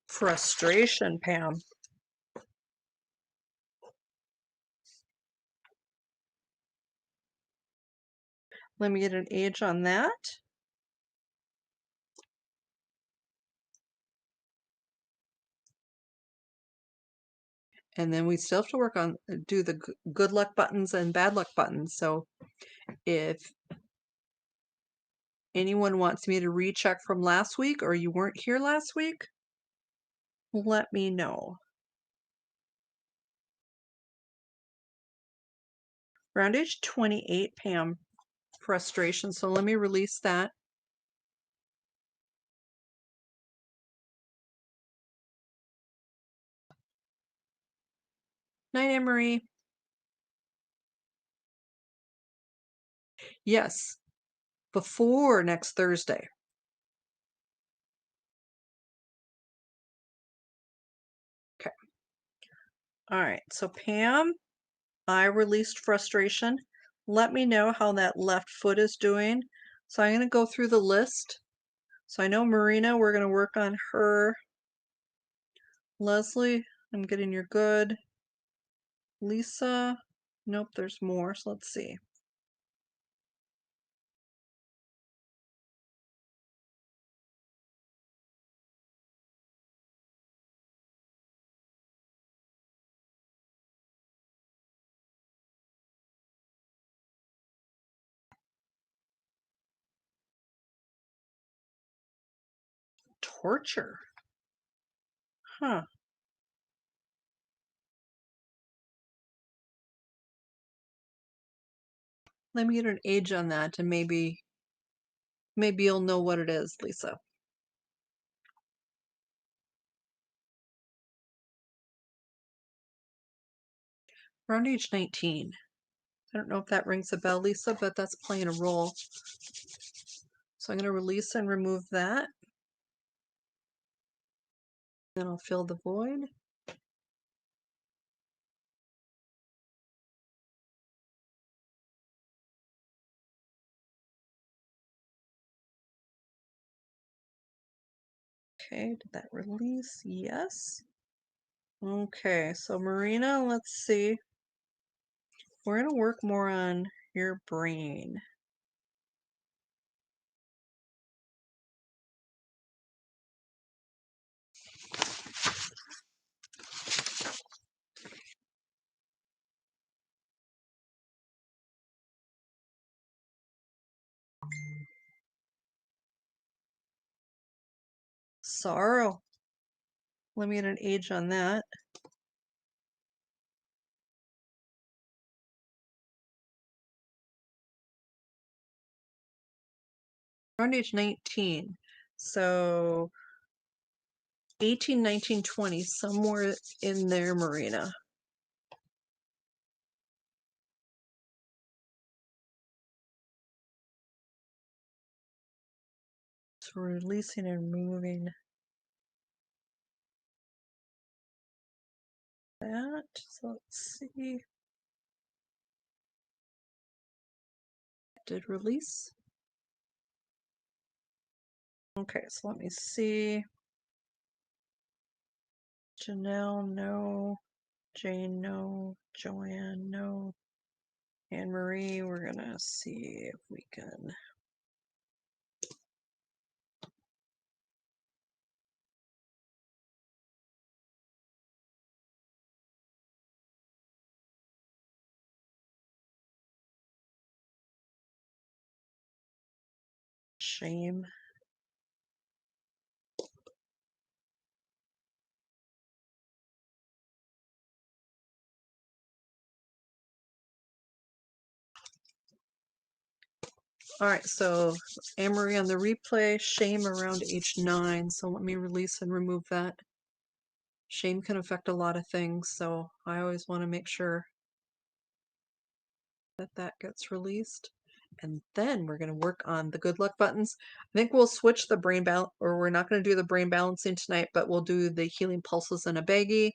Frustration, Pam. Let me get an age on that. And then we still have to work on, do the good luck buttons and bad luck buttons. So if anyone wants me to recheck from last week, or you weren't here last week, let me know. Round age 28, Pam. Frustration. So let me release that. Night, Anne-Marie. Yes, before next Thursday. Okay. All right. So Pam, I released frustration. Let me know how that left foot is doing. So I'm going to go through the list. So I know Marina, we're going to work on her. Leslie, I'm getting your good. Lisa, nope, there's more. So let's see. Torture. Huh. Let me get an age on that, and maybe you'll know what it is, Lisa. Around age 19. I don't know if that rings a bell, Lisa, but that's playing a role. So I'm going to release and remove that. Then I'll fill the void. Okay, did that release? Yes. Okay, so Marina, let's see. We're going to work more on your brain. Sorrow. Let me get an age on that. Around age 19. So 18, 19, 20, somewhere in there, Marina. So releasing and moving that. So let's see. Did release. Okay, so let me see. Janelle, no. Jane, no. Joanne, no. Anne Marie, we're gonna see if we can. Shame. All right, so Anne-Marie on the replay, shame around age 9. So let me release and remove that. Shame can affect a lot of things, so I always want to make sure that that gets released. And then we're going to work on the good luck buttons. I think we'll switch the brain balance, or we're not going to do the brain balancing tonight, but we'll do the healing pulses in a baggie.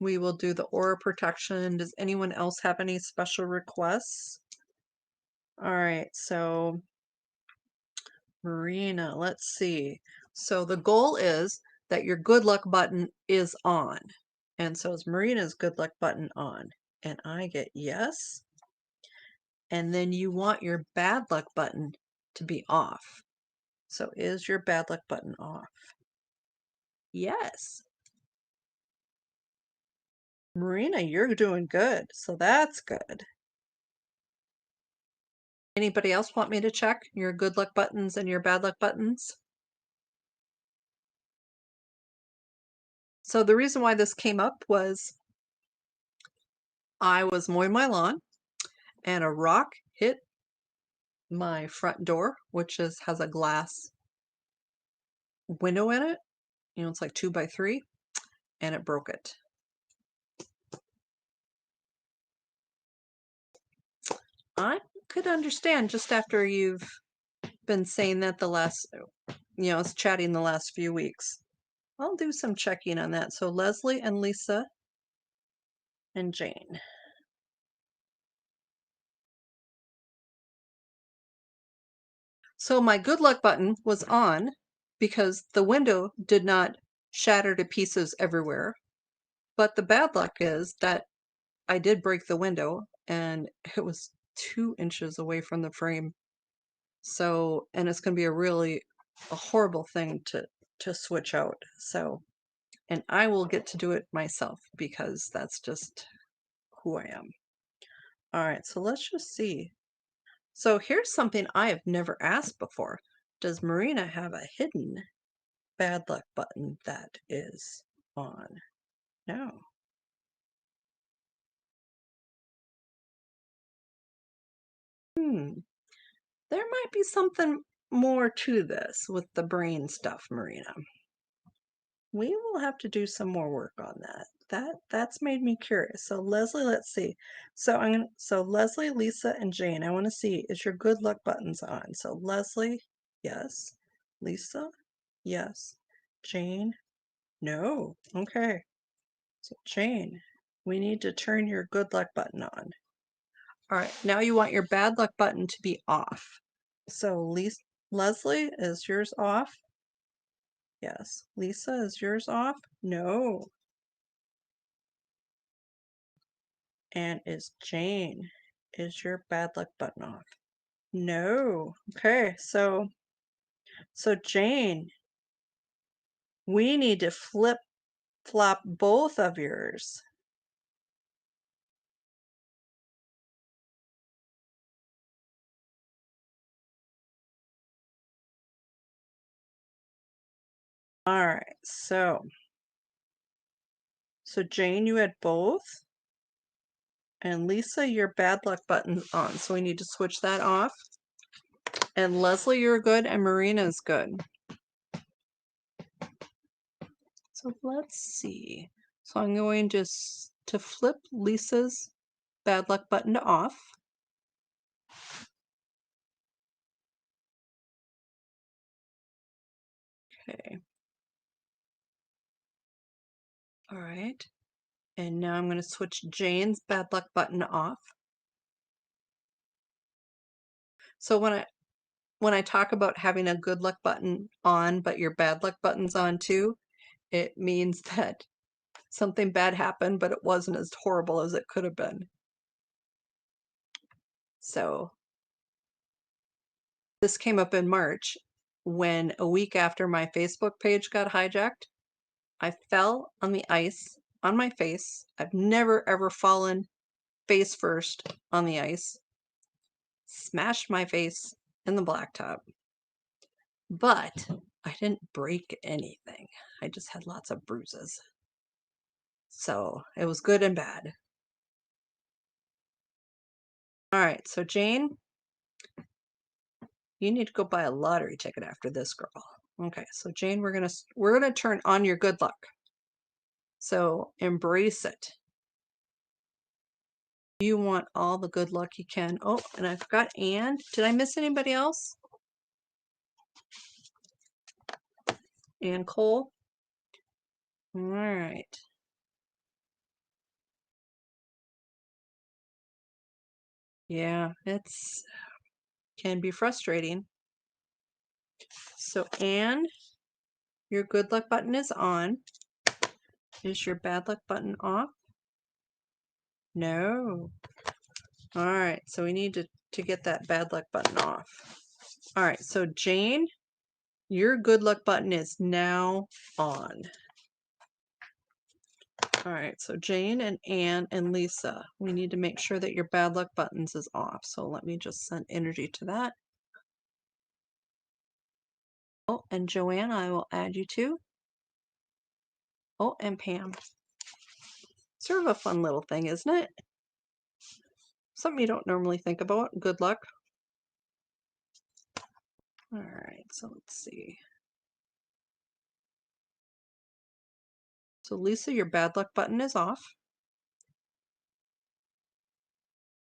We will do the aura protection. Does anyone else have any special requests? All right, so Marina, let's see. So the goal is that your good luck button is on. And so is Marina's good luck button on. And I get yes. And then you want your bad luck button to be off. So is your bad luck button off? Yes. Marina, you're doing good. So that's good. Anybody else want me to check your good luck buttons and your bad luck buttons? So the reason why this came up was I was mowing my lawn and a rock hit my front door, which has a glass window in it. You know, it's like 2 by 3, and it broke it. I could understand just after you've been saying that the last, chatting the last few weeks. I'll do some checking on that. So Leslie and Lisa and Jane. So my good luck button was on because the window did not shatter to pieces everywhere. But the bad luck is that I did break the window and it was 2 inches away from the frame. So, and it's going to be a horrible thing to switch out. So, and I will get to do it myself because that's just who I am. All right, so let's just see. So here's something I have never asked before. Does Marina have a hidden bad luck button that is on? No. There might be something more to this with the brain stuff, Marina. We will have to do some more work on that. That's made me curious. So Leslie, let's see. So Leslie, Lisa, and Jane, I want to see, is your good luck buttons on? So Leslie, yes. Lisa, yes. Jane, no. Okay. So Jane, we need to turn your good luck button on. All right, now you want your bad luck button to be off. So Leslie, is yours off? Yes. Lisa, is yours off? No. And is your bad luck button off? No. Okay, so Jane, we need to flip flop both of yours. All right, so Jane, you had both. And Lisa, your bad luck button's on, so we need to switch that off. And Leslie, you're good, and Marina's good. So let's see. So I'm going to flip Lisa's bad luck button to off. Okay. All right. And now I'm going to switch Jane's bad luck button to off. So when I talk about having a good luck button on, but your bad luck button's on too, it means that something bad happened, but it wasn't as horrible as it could have been. So this came up in March when a week after my Facebook page got hijacked, I fell on the ice on my face. I've never ever fallen face first on the ice. Smashed my face in the blacktop. But I didn't break anything. I just had lots of bruises. So it was good and bad. All right, so Jane, you need to go buy a lottery ticket after this, girl. Okay, so Jane, we're gonna turn on your good luck. So embrace it. You want all the good luck you can. Oh, and I forgot Anne. Did I miss anybody else? Ann Cole. All right. Yeah, it's can be frustrating. So Anne, your good luck button is on. Is your bad luck button off? No. All right, so we need to get that bad luck button off. All right, so Jane, your good luck button is now on. All right, so Jane and Anne and Lisa, we need to make sure that your bad luck buttons is off. So let me just send energy to that. Oh, and Joanne, I will add you too. Oh, and Pam. Sort of a fun little thing, isn't it? Something you don't normally think about. Good luck. All right, so let's see. So Lisa, your bad luck button is off.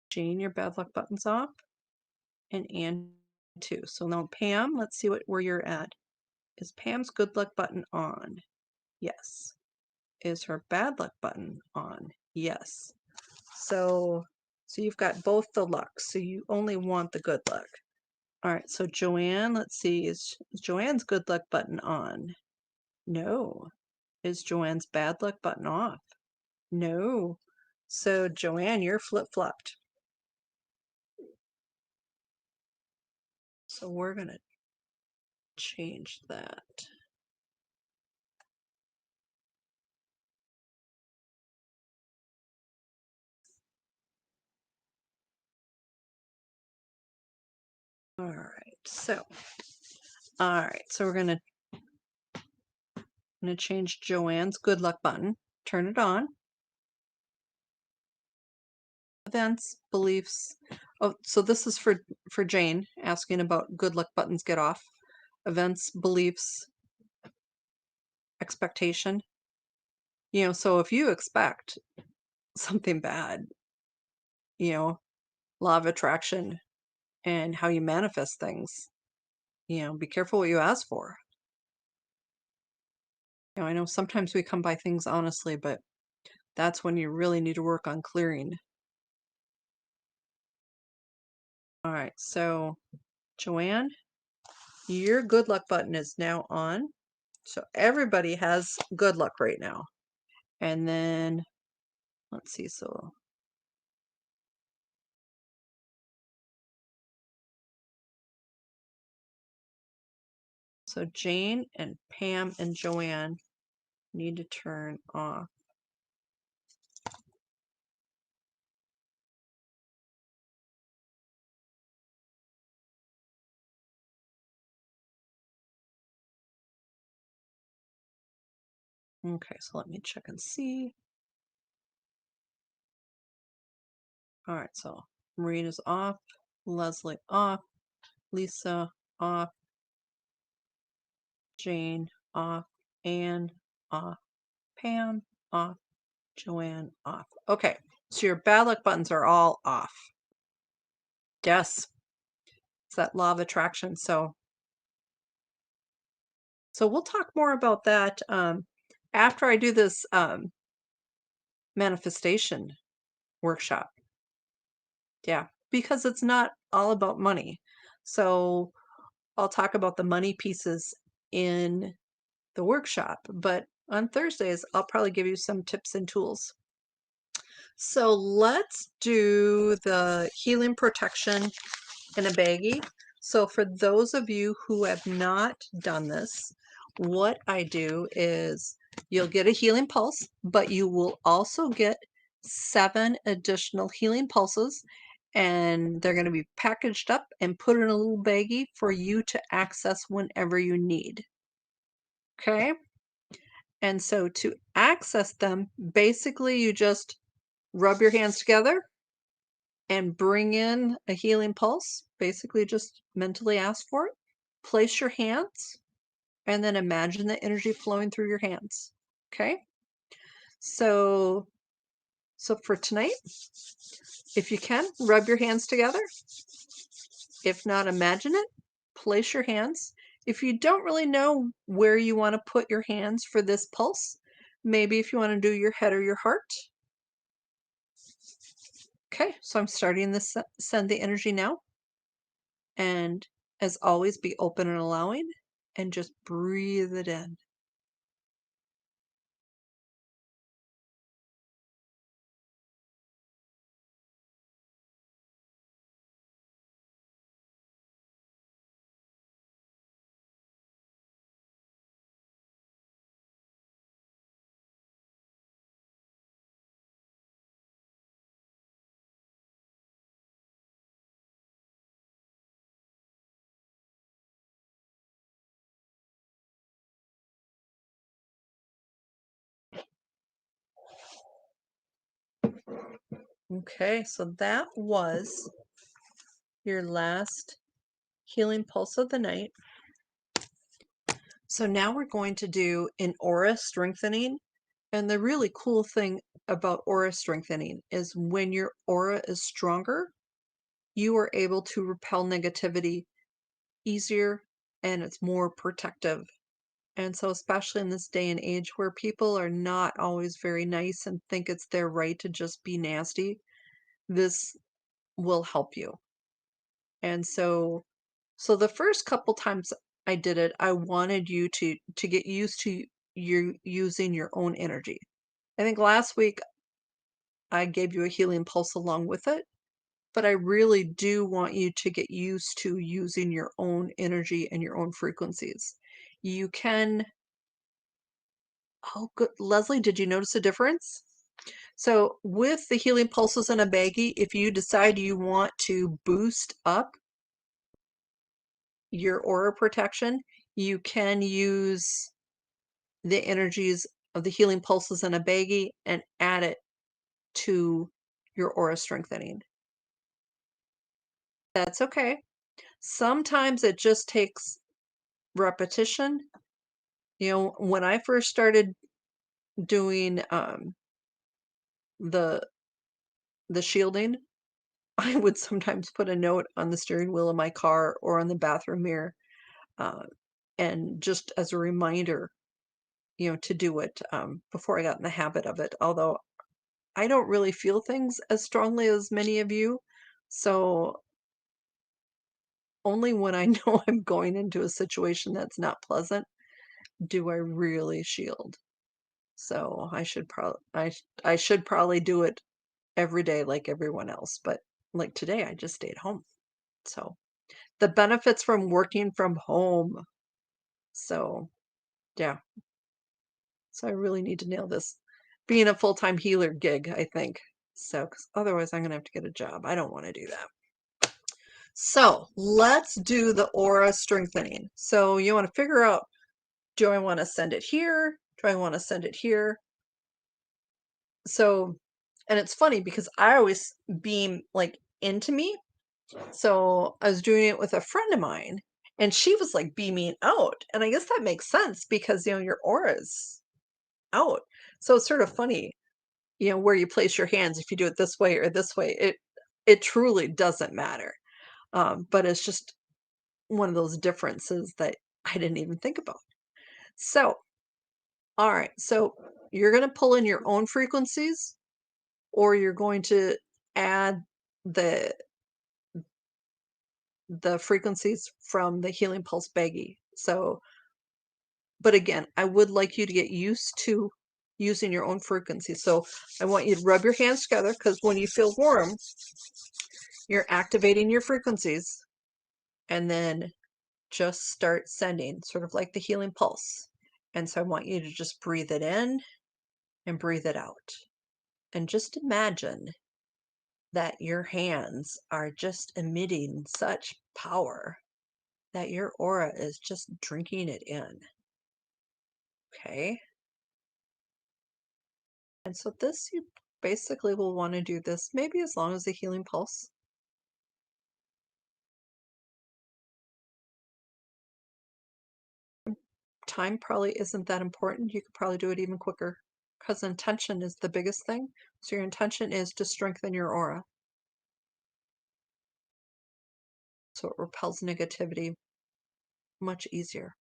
Jane, your bad luck button's off. And Anne too. So now Pam, let's see where you're at. Is Pam's good luck button on? Yes. Is her bad luck button on? Yes. So you've got both the luck. So you only want the good luck. All right, so Joanne, let's see, is Joanne's good luck button on? No. Is Joanne's bad luck button off? No. So Joanne, you're flip-flopped. So we're gonna change that. All right, so we're gonna change Joanne's good luck button. Turn it on. Events, beliefs. Oh, so this is for Jane asking about good luck buttons get off. Events, beliefs, expectation. You know, so if you expect something bad, you know, law of attraction and how you manifest things, you know, be careful what you ask for. You know, I know sometimes we come by things honestly, but that's when you really need to work on clearing. All right, so Joanne, your good luck button is now on. So everybody has good luck right now. And then, let's see, so Jane and Pam and Joanne need to turn off. Okay, so let me check and see. All right, so Maureen is off, Leslie off, Lisa off, Jane off, Anne off, Pam, off. Joanne, off. Okay, so your bad luck buttons are all off. Yes, it's that law of attraction. So we'll talk more about that after I do this manifestation workshop. Yeah, because it's not all about money. So I'll talk about the money pieces in the workshop, but on Thursdays, I'll probably give you some tips and tools. So let's do the healing protection in a baggie. So for those of you who have not done this, what I do is you'll get a healing pulse, but you will also get 7 additional healing pulses, and they're going to be packaged up and put in a little baggie for you to access whenever you need. Okay? And so to access them, basically you just rub your hands together and bring in a healing pulse. Basically just mentally ask for it. Place your hands and then imagine the energy flowing through your hands. Okay? So for tonight, if you can, rub your hands together. If not, imagine it. Place your hands. If you don't really know where you want to put your hands for this pulse, maybe if you want to do your head or your heart. Okay, so I'm starting to send the energy now. And as always, be open and allowing and just breathe it in. Okay, so that was your last healing pulse of the night. So now we're going to do an aura strengthening. And the really cool thing about aura strengthening is when your aura is stronger, you are able to repel negativity easier and it's more protective. And so, especially in this day and age where people are not always very nice and think it's their right to just be nasty, this will help you. And so the first couple times I did it, I wanted you to get used to you using your own energy. I think last week I gave you a healing pulse along with it, but I really do want you to get used to using your own energy and your own frequencies. You can, oh, good. Leslie, did you notice a difference? So with the healing pulses in a baggie, if you decide you want to boost up your aura protection, you can use the energies of the healing pulses in a baggie and add it to your aura strengthening. That's okay. Sometimes it just takes repetition. You know, when I first started doing the shielding, I would sometimes put a note on the steering wheel of my car or on the bathroom mirror, uh, and just as a reminder, you know, to do it before I got in the habit of it. Although I don't really feel things as strongly as many of you, so only when I know I'm going into a situation that's not pleasant do I really shield. So I should probably do it every day like everyone else, but like today I just stayed home. So the benefits from working from home. So yeah, so I really need to nail this being a full-time healer gig, I think. So, 'cause otherwise I'm gonna have to get a job. I don't want to do that. So let's do the aura strengthening. So you want to figure out, do I want to send it here? Do I want to send it here? So, and it's funny because I always beam like into me. So I was doing it with a friend of mine and she was like beaming out. And I guess that makes sense because, you know, your aura's out. So it's sort of funny, where you place your hands, if you do it this way or this way, it truly doesn't matter. But it's just one of those differences that I didn't even think about. So, all right, so you're going to pull in your own frequencies, or you're going to add the the frequencies from the Healing Pulse baggie. So, but again, I would like you to get used to using your own frequency. So I want you to rub your hands together, because when you feel warm, you're activating your frequencies, and then just start sending, sort of like the Healing Pulse. And so I want you to just breathe it in and breathe it out. And just imagine that your hands are just emitting such power that your aura is just drinking it in. Okay. And so this, you basically will want to do this maybe as long as the Healing Pulse. Time probably isn't that important. You could probably do it even quicker, because intention is the biggest thing. So your intention is to strengthen your aura, so it repels negativity much easier.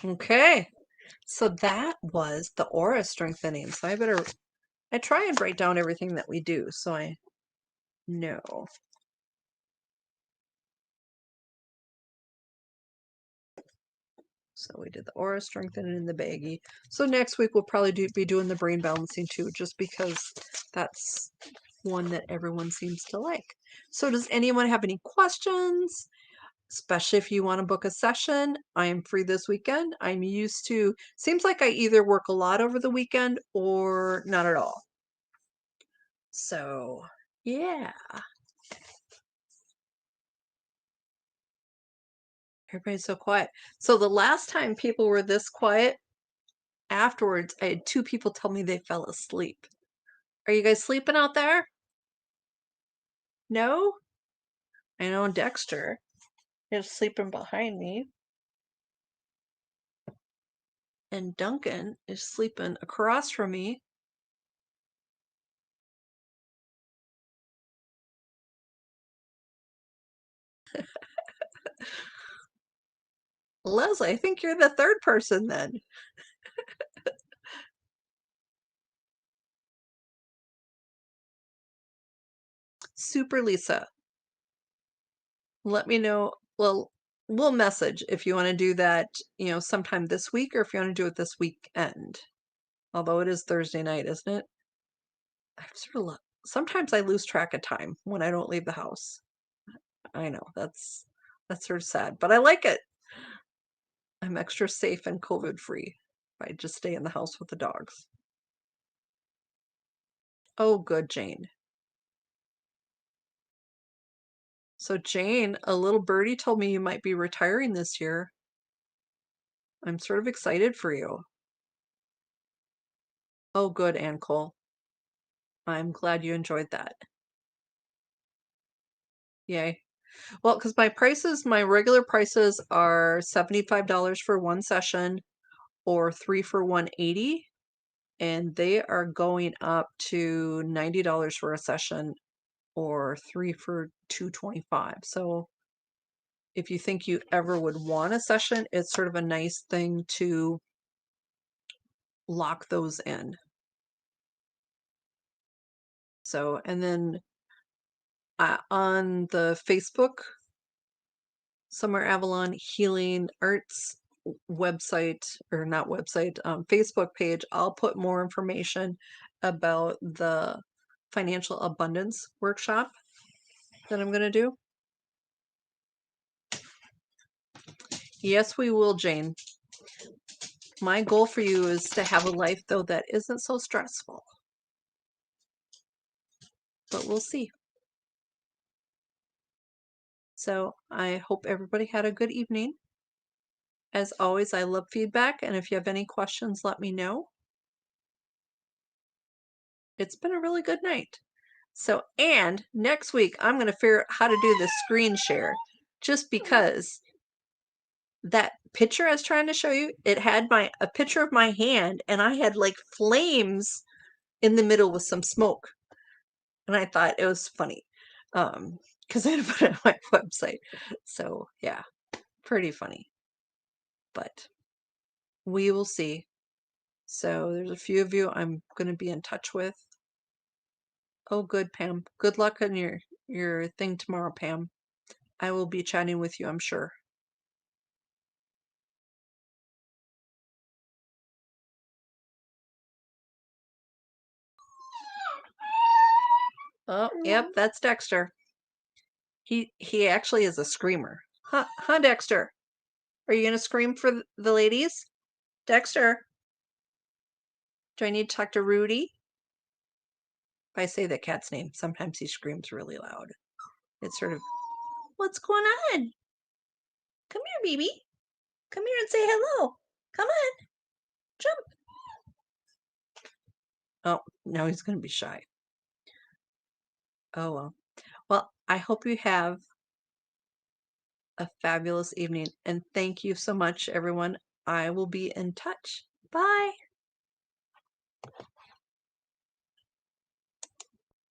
Okay, so that was the aura strengthening. So I try and write down everything that we do so I know. So we did the aura strengthening in the baggie. So next week we'll probably be doing the brain balancing too, just because that's one that everyone seems to like. So does anyone have any questions? Especially if you want to book a session, I am free this weekend. I'm used to, seems like I either work a lot over the weekend or not at all. So, yeah. Everybody's so quiet. So the last time people were this quiet, afterwards, I had two people tell me they fell asleep. Are you guys sleeping out there? No? I know Dexter is sleeping behind me, and Duncan is sleeping across from me. Leslie, I think you're the third person then. Super Lisa, let me know. Well, we'll message if you want to do that, sometime this week, or if you want to do it this weekend. Although it is Thursday night, isn't it? I'm sort of sometimes I lose track of time when I don't leave the house. I know that's sort of sad, but I like it. I'm extra safe and COVID free if I just stay in the house with the dogs. Oh, good, Jane. So Jane, a little birdie told me you might be retiring this year. I'm sort of excited for you. Oh, good, Ann Cole. I'm glad you enjoyed that. Yay. Well, because my regular prices are $75 for one session or three for 180, and they are going up to $90 for a session or three for 225. So if you think you ever would want a session, it's sort of a nice thing to lock those in. So, and then on the Facebook, Summer Avalon Healing Arts website, or not website, Facebook page, I'll put more information about the financial abundance workshop that I'm going to do. Yes, we will, Jane. My goal for you is to have a life, though, that isn't so stressful. But we'll see. So I hope everybody had a good evening. As always, I love feedback, and if you have any questions, let me know. It's been a really good night. So, and next week I'm going to figure out how to do the screen share, just because that picture I was trying to show you, it had a picture of my hand, and I had like flames in the middle with some smoke. And I thought it was funny. Because I had to put it on my website. So yeah, pretty funny. But we will see. So there's a few of you I'm going to be in touch with. Oh, good, Pam. Good luck on your thing tomorrow, Pam. I will be chatting with you, I'm sure. Oh, yep, that's Dexter. He actually is a screamer. Huh, Dexter? Are you gonna scream for the ladies? Dexter, do I need to talk to Rudy? If I say the cat's name, sometimes he screams really loud. It's sort of, what's going on? Come here, baby. Come here and say hello. Come on, jump. Oh, now he's gonna be shy. Oh well. Well, I hope you have a fabulous evening, and thank you so much, everyone. I will be in touch. Bye.